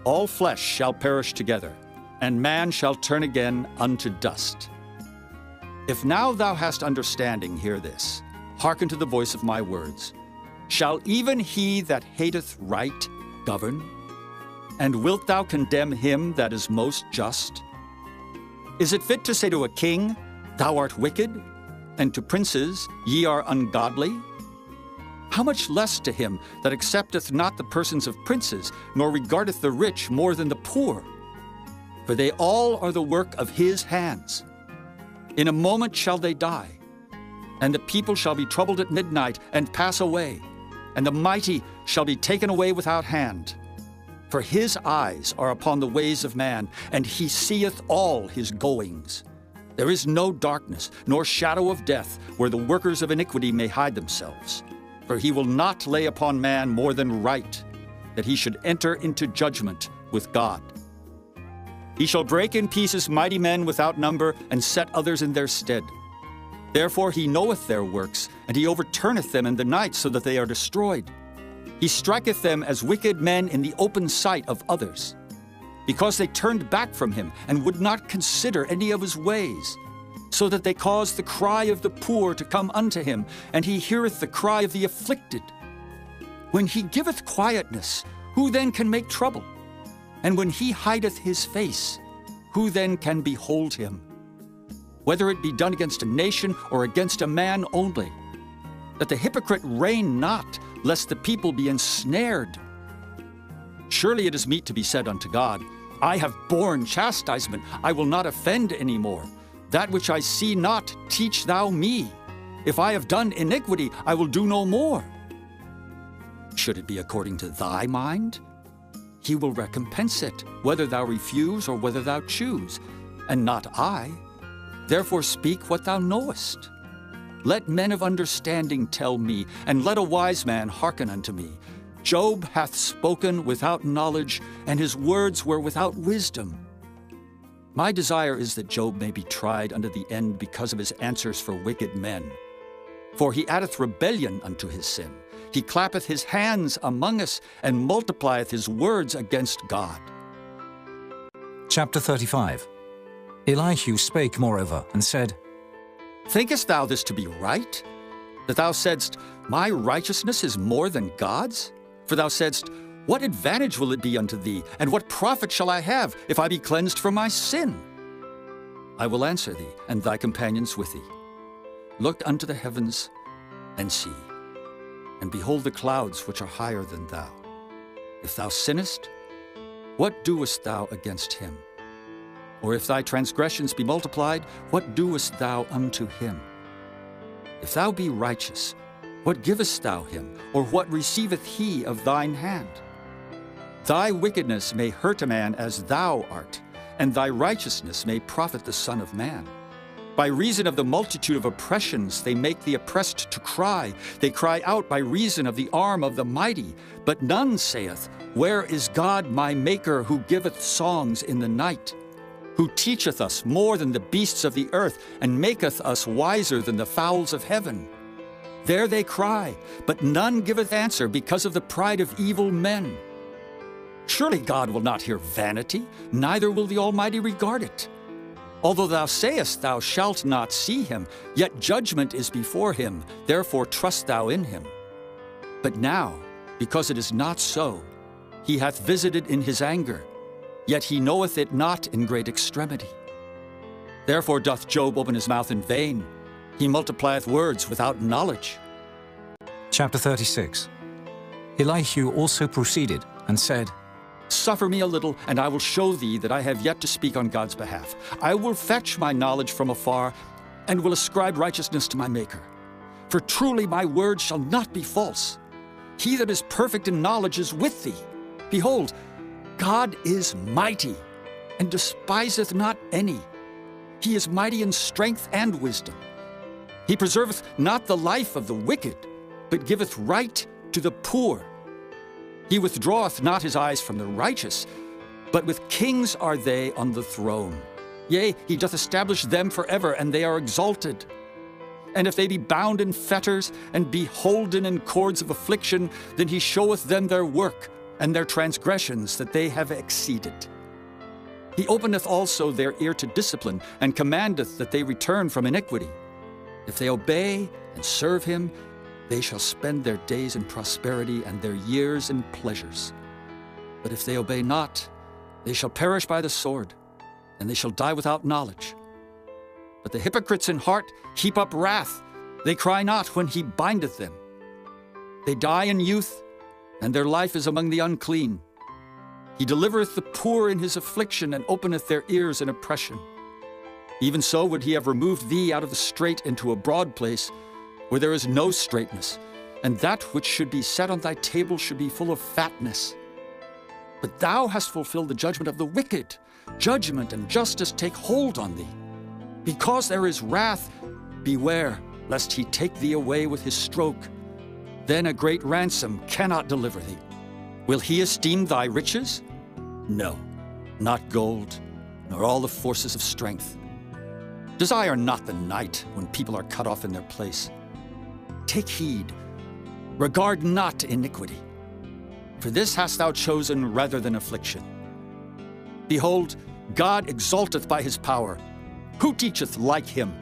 all flesh shall perish together, and man shall turn again unto dust. If now thou hast understanding, hear this. Hearken to the voice of my words. Shall even he that hateth right govern? And wilt thou condemn him that is most just? Is it fit to say to a king, Thou art wicked, and to princes, Ye are ungodly? How much less to him that accepteth not the persons of princes, nor regardeth the rich more than the poor? For they all are the work of his hands. In a moment shall they die, and the people shall be troubled at midnight and pass away, and the mighty shall be taken away without hand. For his eyes are upon the ways of man, and he seeth all his goings. There is no darkness, nor shadow of death, where the workers of iniquity may hide themselves. For he will not lay upon man more than right, that he should enter into judgment with God. He shall break in pieces mighty men without number, and set others in their stead. Therefore he knoweth their works, and he overturneth them in the night, so that they are destroyed. He striketh them as wicked men in the open sight of others, because they turned back from him, and would not consider any of his ways, so that they caused the cry of the poor to come unto him, and he heareth the cry of the afflicted. When he giveth quietness, who then can make trouble? And when he hideth his face, who then can behold him? Whether it be done against a nation or against a man only, that the hypocrite reign not, lest the people be ensnared. Surely it is meet to be said unto God, I have borne chastisement, I will not offend any more. That which I see not, teach thou me. If I have done iniquity, I will do no more. Should it be according to thy mind? He will recompense it, whether thou refuse or whether thou choose, and not I. Therefore speak what thou knowest. Let men of understanding tell me, and let a wise man hearken unto me. Job hath spoken without knowledge, and his words were without wisdom. My desire is that Job may be tried unto the end because of his answers for wicked men. For he addeth rebellion unto his sin. He clappeth his hands among us, and multiplieth his words against God. Chapter 35. Elihu spake moreover, and said, Thinkest thou this to be right? That thou saidst, My righteousness is more than God's? For thou saidst, What advantage will it be unto thee, and what profit shall I have, if I be cleansed from my sin? I will answer thee, and thy companions with thee. Look unto the heavens, and see, and behold the clouds which are higher than thou. If thou sinnest, what doest thou against him? Or if thy transgressions be multiplied, what doest thou unto him? If thou be righteous, what givest thou him, or what receiveth he of thine hand? Thy wickedness may hurt a man as thou art, and thy righteousness may profit the Son of Man. By reason of the multitude of oppressions they make the oppressed to cry. They cry out by reason of the arm of the mighty. But none saith, Where is God my Maker, who giveth songs in the night? Who teacheth us more than the beasts of the earth, and maketh us wiser than the fowls of heaven? There they cry, but none giveth answer because of the pride of evil men. Surely God will not hear vanity, neither will the Almighty regard it. Although thou sayest thou shalt not see him, yet judgment is before him, therefore trust thou in him. But now, because it is not so, he hath visited in his anger, yet he knoweth it not in great extremity. Therefore doth Job open his mouth in vain, he multiplieth words without knowledge. Chapter 36. Elihu also proceeded, and said, Suffer me a little, and I will show thee that I have yet to speak on God's behalf. I will fetch my knowledge from afar, and will ascribe righteousness to my Maker. For truly my word shall not be false. He that is perfect in knowledge is with thee. Behold, God is mighty, and despiseth not any. He is mighty in strength and wisdom. He preserveth not the life of the wicked, but giveth right to the poor. He withdraweth not his eyes from the righteous, but with kings are they on the throne. Yea, he doth establish them forever, and they are exalted. And if they be bound in fetters, and be holden in cords of affliction, then he showeth them their work, and their transgressions that they have exceeded. He openeth also their ear to discipline, and commandeth that they return from iniquity. If they obey and serve him, they shall spend their days in prosperity, and their years in pleasures. But if they obey not, they shall perish by the sword, and they shall die without knowledge. But the hypocrites in heart heap up wrath. They cry not when he bindeth them. They die in youth, and their life is among the unclean. He delivereth the poor in his affliction, and openeth their ears in oppression. Even so would he have removed thee out of the strait into a broad place, where there is no straightness, and that which should be set on thy table should be full of fatness. But thou hast fulfilled the judgment of the wicked. Judgment and justice take hold on thee. Because there is wrath, beware, lest he take thee away with his stroke. Then a great ransom cannot deliver thee. Will he esteem thy riches? No, not gold, nor all the forces of strength. Desire not the night when people are cut off in their place. Take heed, regard not iniquity, for this hast thou chosen rather than affliction. Behold, God exalteth by his power. Who teacheth like him?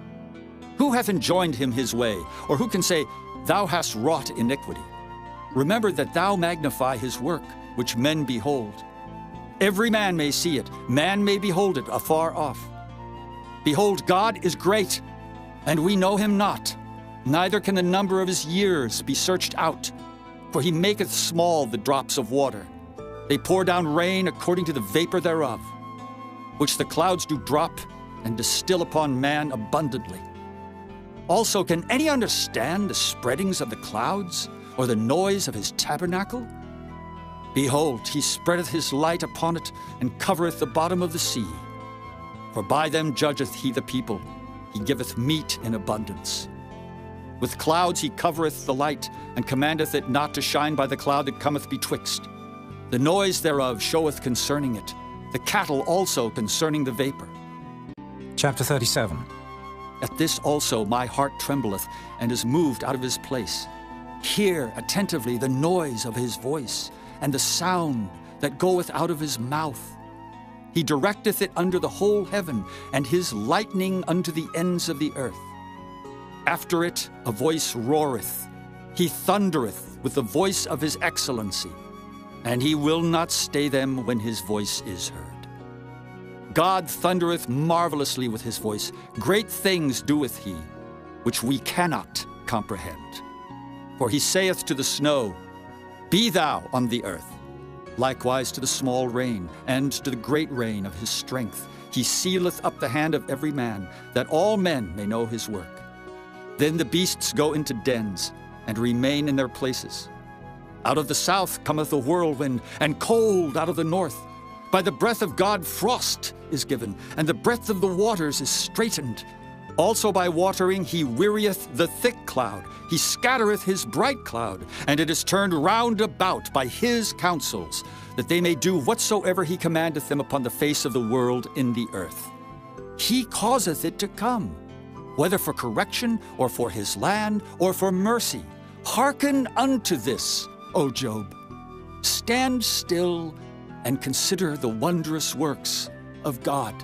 Who hath enjoined him his way? Or who can say, Thou hast wrought iniquity? Remember that thou magnify his work, which men behold. Every man may see it, man may behold it afar off. Behold, God is great, and we know him not, neither can the number of his years be searched out. For he maketh small the drops of water. They pour down rain according to the vapor thereof, which the clouds do drop and distill upon man abundantly. Also, can any understand the spreadings of the clouds, or the noise of his tabernacle? Behold, he spreadeth his light upon it, and covereth the bottom of the sea. For by them judgeth he the people, he giveth meat in abundance. With clouds he covereth the light, and commandeth it not to shine by the cloud that cometh betwixt. The noise thereof showeth concerning it, the cattle also concerning the vapor. Chapter 37. At this also my heart trembleth, and is moved out of his place. Hear attentively the noise of his voice, and the sound that goeth out of his mouth. He directeth it under the whole heaven, and his lightning unto the ends of the earth. After it a voice roareth. He thundereth with the voice of his excellency, and he will not stay them when his voice is heard. God thundereth marvelously with his voice. Great things doeth he, which we cannot comprehend. For he saith to the snow, Be thou on the earth. Likewise to the small rain, and to the great rain of his strength. He sealeth up the hand of every man, that all men may know his work. Then the beasts go into dens, and remain in their places. Out of the south cometh a whirlwind, and cold out of the north. By the breath of God frost is given, and the breadth of the waters is straitened. Also by watering he wearieth the thick cloud. He scattereth his bright cloud, and it is turned round about by his counsels, that they may do whatsoever he commandeth them upon the face of the world in the earth. He causeth it to come, whether for correction, or for his land, or for mercy. Hearken unto this, O Job. Stand still and consider the wondrous works of God.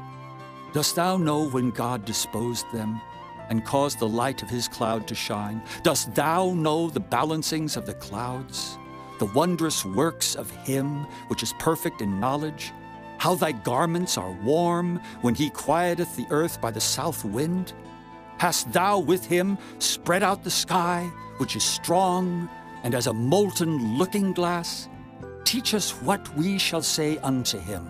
Dost thou know when God disposed them, and caused the light of his cloud to shine? Dost thou know the balancings of the clouds, the wondrous works of him which is perfect in knowledge? How thy garments are warm when he quieteth the earth by the south wind? Hast thou with him spread out the sky, which is strong, and as a molten looking-glass? Teach us what we shall say unto him,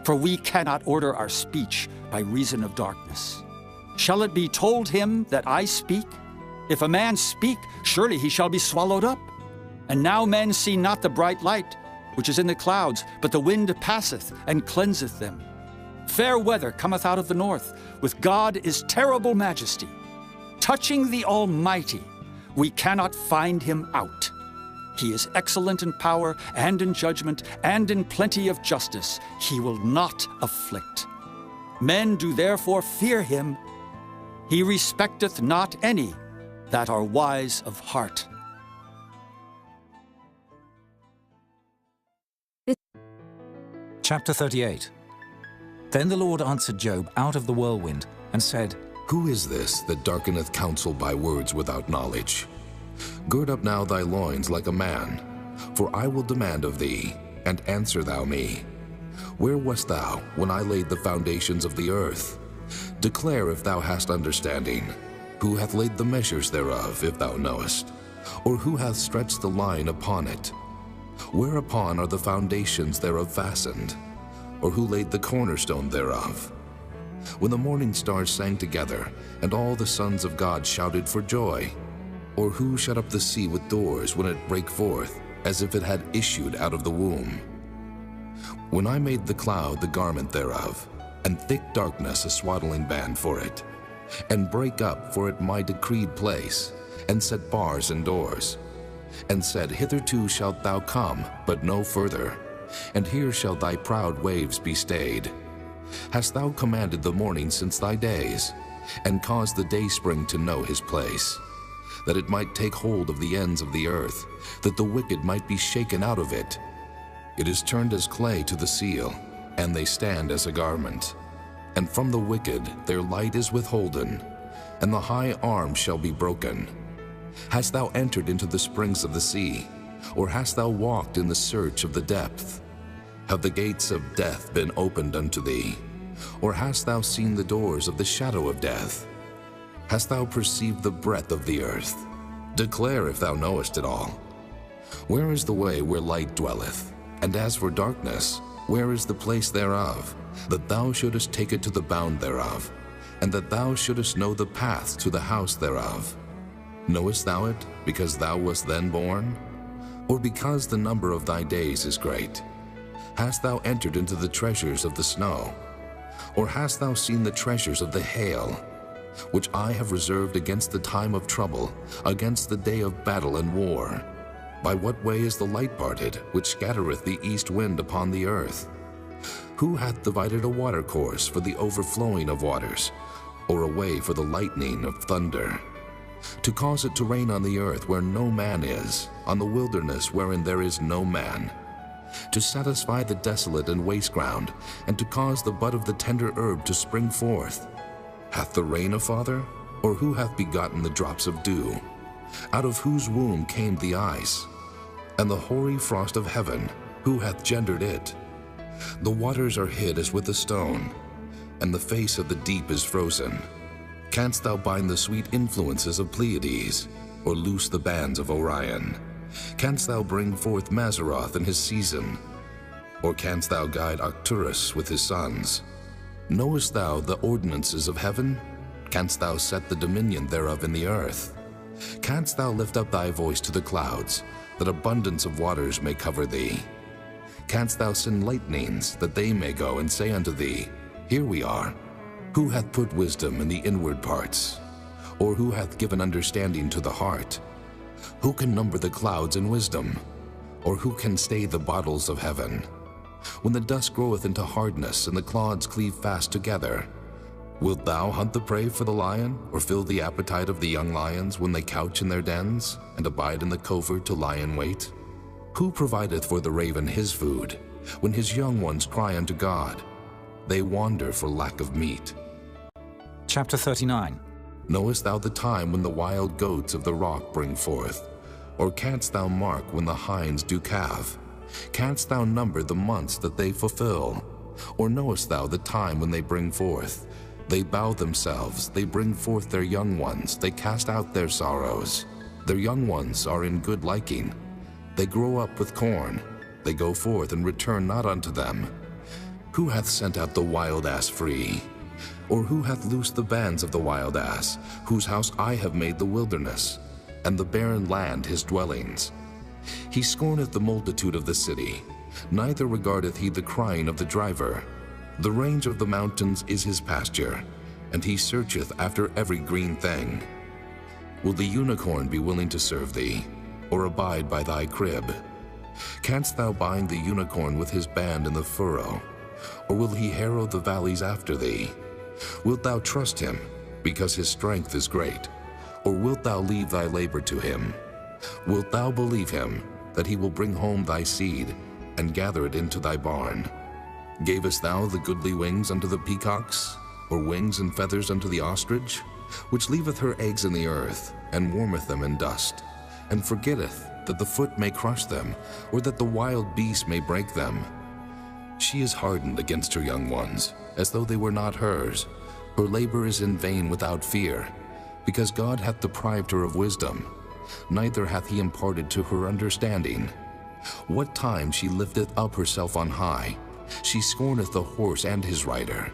for we cannot order our speech by reason of darkness. Shall it be told him that I speak? If a man speak, surely he shall be swallowed up. And now men see not the bright light, which is in the clouds, but the wind passeth and cleanseth them. Fair weather cometh out of the north. With God is terrible majesty. Touching the Almighty, we cannot find him out. He is excellent in power and in judgment and in plenty of justice. He will not afflict. Men do therefore fear him. He respecteth not any that are wise of heart. Chapter 38. Then the Lord answered Job out of the whirlwind, and said, Who is this that darkeneth counsel by words without knowledge? Gird up now thy loins like a man, for I will demand of thee, and answer thou me. Where wast thou when I laid the foundations of the earth? Declare if thou hast understanding. Who hath laid the measures thereof, if thou knowest? Or who hath stretched the line upon it? Whereupon are the foundations thereof fastened? Or who laid the cornerstone thereof? When the morning stars sang together, and all the sons of God shouted for joy? Or who shut up the sea with doors when it brake forth, as if it had issued out of the womb? When I made the cloud the garment thereof, and thick darkness a swaddling band for it, and brake up for it my decreed place, and set bars and doors, and said, Hitherto shalt thou come, but no further, and here shall thy proud waves be stayed. Hast thou commanded the morning since thy days, and caused the dayspring to know his place, that it might take hold of the ends of the earth, that the wicked might be shaken out of it? It is turned as clay to the seal, and they stand as a garment. And from the wicked their light is withholden, and the high arm shall be broken. Hast thou entered into the springs of the sea, or hast thou walked in the search of the depth? Have the gates of death been opened unto thee? Or hast thou seen the doors of the shadow of death? Hast thou perceived the breadth of the earth? Declare if thou knowest it all. Where is the way where light dwelleth? And as for darkness, where is the place thereof? That thou shouldest take it to the bound thereof, and that thou shouldest know the path to the house thereof. Knowest thou it, because thou wast then born? Or because the number of thy days is great? Hast thou entered into the treasures of the snow? Or hast thou seen the treasures of the hail, which I have reserved against the time of trouble, against the day of battle and war? By what way is the light parted, which scattereth the east wind upon the earth? Who hath divided a watercourse for the overflowing of waters, or a way for the lightning of thunder? To cause it to rain on the earth where no man is, on the wilderness wherein there is no man, to satisfy the desolate and waste ground, and to cause the bud of the tender herb to spring forth. Hath the rain a father? Or who hath begotten the drops of dew? Out of whose womb came the ice? And the hoary frost of heaven, who hath gendered it? The waters are hid as with a stone, and the face of the deep is frozen. Canst thou bind the sweet influences of Pleiades, or loose the bands of Orion? Canst thou bring forth Mazzaroth in his season? Or canst thou guide Arcturus with his sons? Knowest thou the ordinances of heaven? Canst thou set the dominion thereof in the earth? Canst thou lift up thy voice to the clouds, that abundance of waters may cover thee? Canst thou send lightnings, that they may go and say unto thee, Here we are? Who hath put wisdom in the inward parts? Or who hath given understanding to the heart? Who can number the clouds in wisdom? Or who can stay the bottles of heaven? When the dust groweth into hardness, and the clods cleave fast together, wilt thou hunt the prey for the lion, or fill the appetite of the young lions when they couch in their dens, and abide in the covert to lie in wait? Who provideth for the raven his food, when his young ones cry unto God? They wander for lack of meat. Chapter 39. Knowest thou the time when the wild goats of the rock bring forth? Or canst thou mark when the hinds do calve? Canst thou number the months that they fulfill? Or knowest thou the time when they bring forth? They bow themselves, they bring forth their young ones, they cast out their sorrows. Their young ones are in good liking. They grow up with corn. They go forth and return not unto them. Who hath sent out the wild ass free? Or who hath loosed the bands of the wild ass, whose house I have made the wilderness, and the barren land his dwellings? He scorneth the multitude of the city, neither regardeth he the crying of the driver. The range of the mountains is his pasture, and he searcheth after every green thing. Will the unicorn be willing to serve thee, or abide by thy crib? Canst thou bind the unicorn with his band in the furrow, or will he harrow the valleys after thee? Wilt thou trust him, because his strength is great, or wilt thou leave thy labor to him? Wilt thou believe him, that he will bring home thy seed, and gather it into thy barn? Gavest thou the goodly wings unto the peacocks, or wings and feathers unto the ostrich, which leaveth her eggs in the earth, and warmeth them in dust, and forgetteth that the foot may crush them, or that the wild beast may break them? She is hardened against her young ones, as though they were not hers. Her labor is in vain without fear, because God hath deprived her of wisdom, neither hath he imparted to her understanding. What time she lifteth up herself on high, she scorneth the horse and his rider.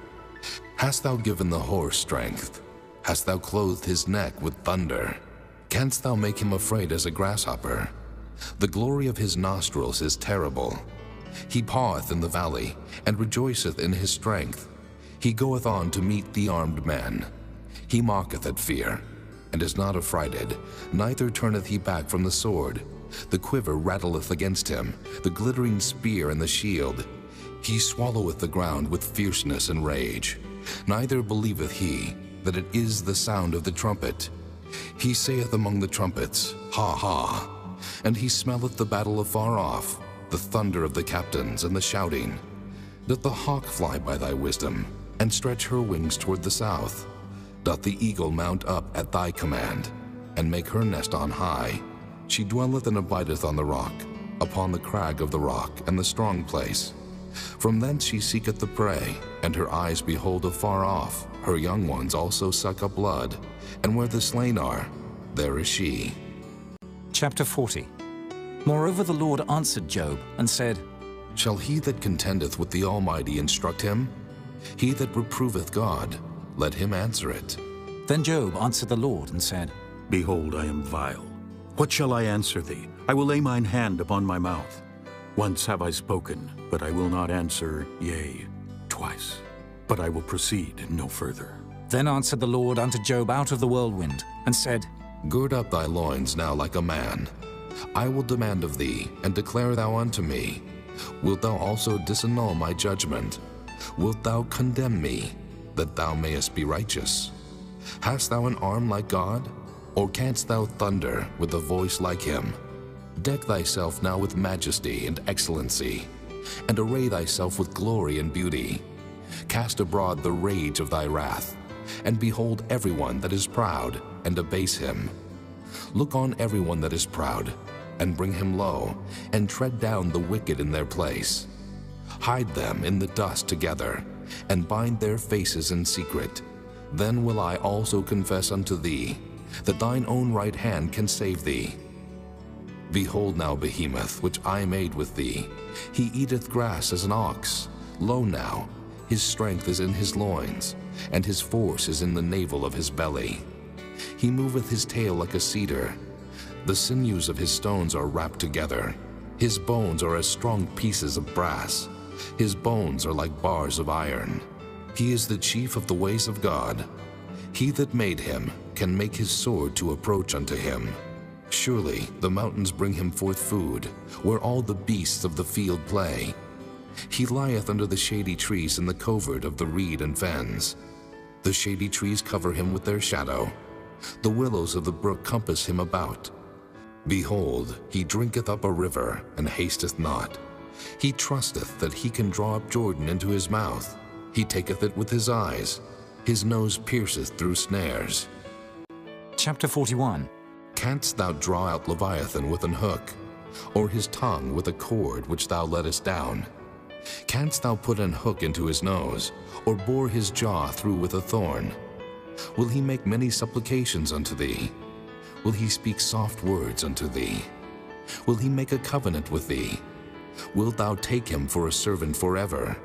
Hast thou given the horse strength? Hast thou clothed his neck with thunder? Canst thou make him afraid as a grasshopper? The glory of his nostrils is terrible. He paweth in the valley, and rejoiceth in his strength. He goeth on to meet the armed men. He mocketh at fear, and is not affrighted, neither turneth he back from the sword. The quiver rattleth against him, the glittering spear and the shield. He swalloweth the ground with fierceness and rage. Neither believeth he that it is the sound of the trumpet. He saith among the trumpets, Ha, ha! And he smelleth the battle afar off, the thunder of the captains and the shouting. Doth the hawk fly by thy wisdom, and stretch her wings toward the south? Doth the eagle mount up at thy command, and make her nest on high? She dwelleth and abideth on the rock, upon the crag of the rock and the strong place. From thence she seeketh the prey, and her eyes behold afar off. Her young ones also suck up blood, and where the slain are, there is she. Chapter 40. Moreover the Lord answered Job and said, Shall he that contendeth with the Almighty instruct him? He that reproveth God, let him answer it. Then Job answered the Lord and said, Behold, I am vile. What shall I answer thee? I will lay mine hand upon my mouth. Once have I spoken, but I will not answer, yea, twice. But I will proceed no further. Then answered the Lord unto Job out of the whirlwind, and said, Gird up thy loins now like a man. I will demand of thee, and declare thou unto me. Wilt thou also disannul my judgment? Wilt thou condemn me, that thou mayest be righteous? Hast thou an arm like God? Or canst thou thunder with a voice like him? Deck thyself now with majesty and excellency, and array thyself with glory and beauty. Cast abroad the rage of thy wrath, and behold everyone that is proud, and abase him. Look on everyone that is proud, and bring him low, and tread down the wicked in their place. Hide them in the dust together, and bind their faces in secret. Then will I also confess unto thee, that thine own right hand can save thee. Behold now Behemoth, which I made with thee. He eateth grass as an ox. Lo now, his strength is in his loins, and his force is in the navel of his belly. He moveth his tail like a cedar. The sinews of his stones are wrapped together. His bones are as strong pieces of brass. His bones are like bars of iron. He is the chief of the ways of God. He that made him can make his sword to approach unto him. Surely the mountains bring him forth food, where all the beasts of the field play. He lieth under the shady trees in the covert of the reed and fens. The shady trees cover him with their shadow. The willows of the brook compass him about. Behold, he drinketh up a river, and hasteth not. He trusteth that he can draw up Jordan into his mouth. He taketh it with his eyes. His nose pierceth through snares. Chapter 41. Canst thou draw out Leviathan with an hook, or his tongue with a cord which thou lettest down? Canst thou put an hook into his nose, or bore his jaw through with a thorn? Will he make many supplications unto thee? Will he speak soft words unto thee? Will he make a covenant with thee? Wilt thou take him for a servant forever?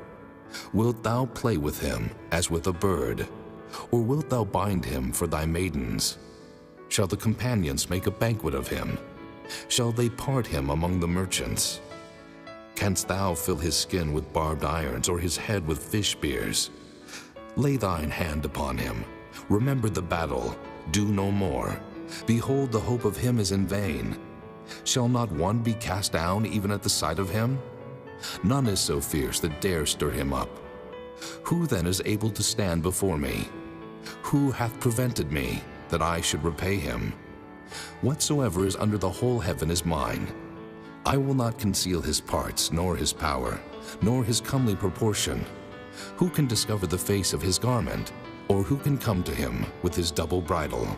Wilt thou play with him as with a bird? Or wilt thou bind him for thy maidens? Shall the companions make a banquet of him? Shall they part him among the merchants? Canst thou fill his skin with barbed irons, or his head with fish spears? Lay thine hand upon him. Remember the battle. Do no more. Behold, the hope of him is in vain. Shall not one be cast down even at the sight of him? None is so fierce that dare stir him up. Who then is able to stand before me? Who hath prevented me, that I should repay him? Whatsoever is under the whole heaven is mine. I will not conceal his parts, nor his power, nor his comely proportion. Who can discover the face of his garment? Or who can come to him with his double bridle?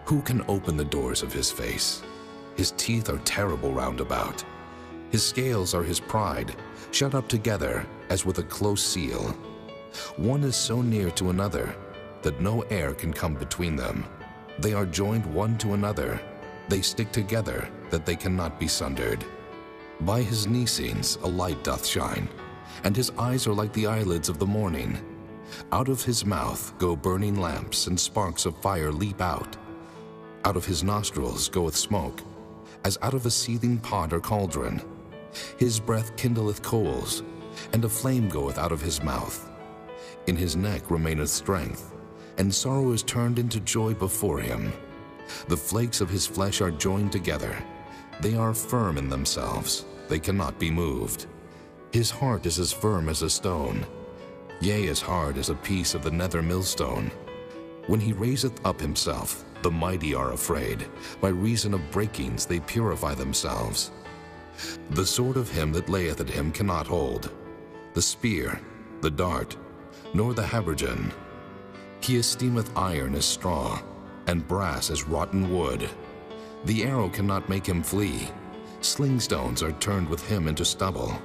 Who can open the doors of his face? His teeth are terrible round about. His scales are his pride, shut up together as with a close seal. One is so near to another that no air can come between them. They are joined one to another. They stick together that they cannot be sundered. By his Nicenes a light doth shine, and his eyes are like the eyelids of the morning. Out of his mouth go burning lamps, and sparks of fire leap out. Out of his nostrils goeth smoke, as out of a seething pot or cauldron. His breath kindleth coals, and a flame goeth out of his mouth. In his neck remaineth strength, and sorrow is turned into joy before him. The flakes of his flesh are joined together. They are firm in themselves. They cannot be moved. His heart is as firm as a stone, yea, as hard as a piece of the nether millstone. When he raiseth up himself, the mighty are afraid. By reason of breakings they purify themselves. The sword of him that layeth at him cannot hold, the spear, the dart, nor the habergeon. He esteemeth iron as straw, and brass as rotten wood. The arrow cannot make him flee. Sling stones are turned with him into stubble.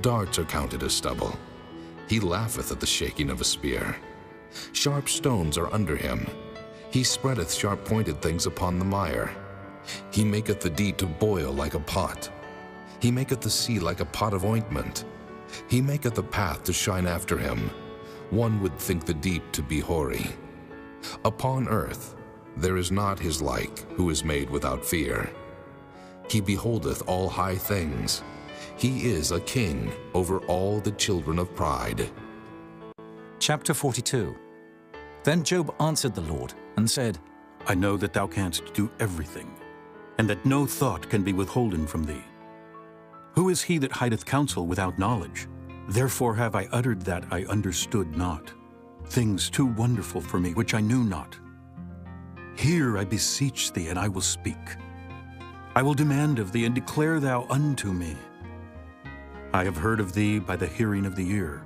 Darts are counted as stubble. He laugheth at the shaking of a spear. Sharp stones are under him. He spreadeth sharp-pointed things upon the mire. He maketh the deep to boil like a pot. He maketh the sea like a pot of ointment. He maketh the path to shine after him. One would think the deep to be hoary. Upon earth there is not his like, who is made without fear. He beholdeth all high things. He is a king over all the children of pride. Chapter 42. Then Job answered the Lord and said, I know that thou canst do everything, and that no thought can be withholden from thee. Who is he that hideth counsel without knowledge? Therefore have I uttered that I understood not, things too wonderful for me which I knew not. Hear, I beseech thee, and I will speak. I will demand of thee, and declare thou unto me. I have heard of thee by the hearing of the ear,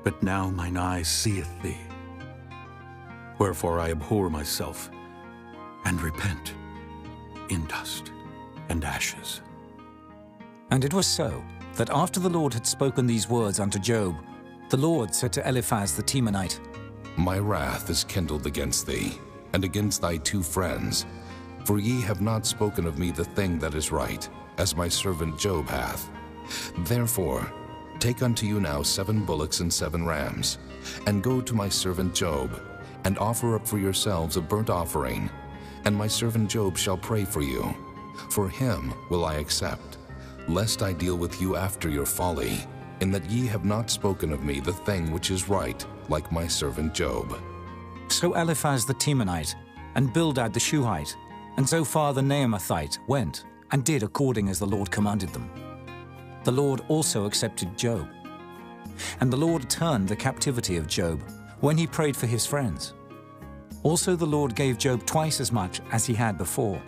but now mine eye seeth thee. Wherefore I abhor myself, and repent in dust and ashes. And it was so, that after the Lord had spoken these words unto Job, the Lord said to Eliphaz the Temanite, My wrath is kindled against thee, and against thy 2 friends, for ye have not spoken of me the thing that is right, as my servant Job hath. Therefore, take unto you now 7 bullocks and 7 rams, and go to my servant Job, and offer up for yourselves a burnt offering, and my servant Job shall pray for you. For him will I accept, lest I deal with you after your folly, in that ye have not spoken of me the thing which is right, like my servant Job. So Eliphaz the Temanite, and Bildad the Shuhite, and Zophar the Naamathite went, and did according as the Lord commanded them. The Lord also accepted Job. And the Lord turned the captivity of Job, when he prayed for his friends. Also the Lord gave Job twice as much as he had before.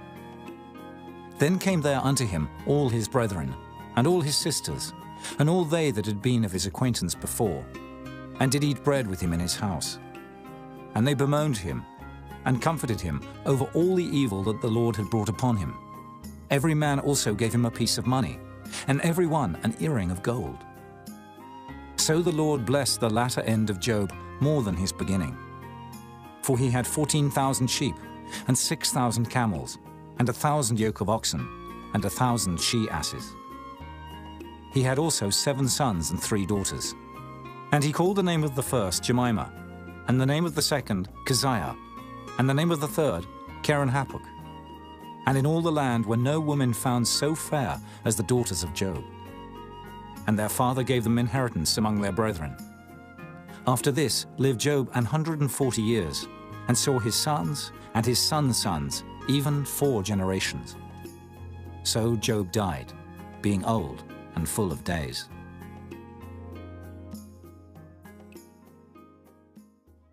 Then came there unto him all his brethren, and all his sisters, and all they that had been of his acquaintance before, and did eat bread with him in his house. And they bemoaned him, and comforted him over all the evil that the Lord had brought upon him. Every man also gave him a piece of money, and every one an earring of gold. So the Lord blessed the latter end of Job more than his beginning. For he had 14,000 sheep, and 6,000 camels, and 1,000 yoke of oxen, and 1,000 she-asses. He had also 7 sons and 3 daughters. And he called the name of the first Jemimah, and the name of the second Keziah, and the name of the third Keren-Happuch. And in all the land were no women found so fair as the daughters of Job. And their father gave them inheritance among their brethren. After this lived Job 140 years, and saw his sons and his sons' sons, even 4 generations. So Job died, being old and full of days.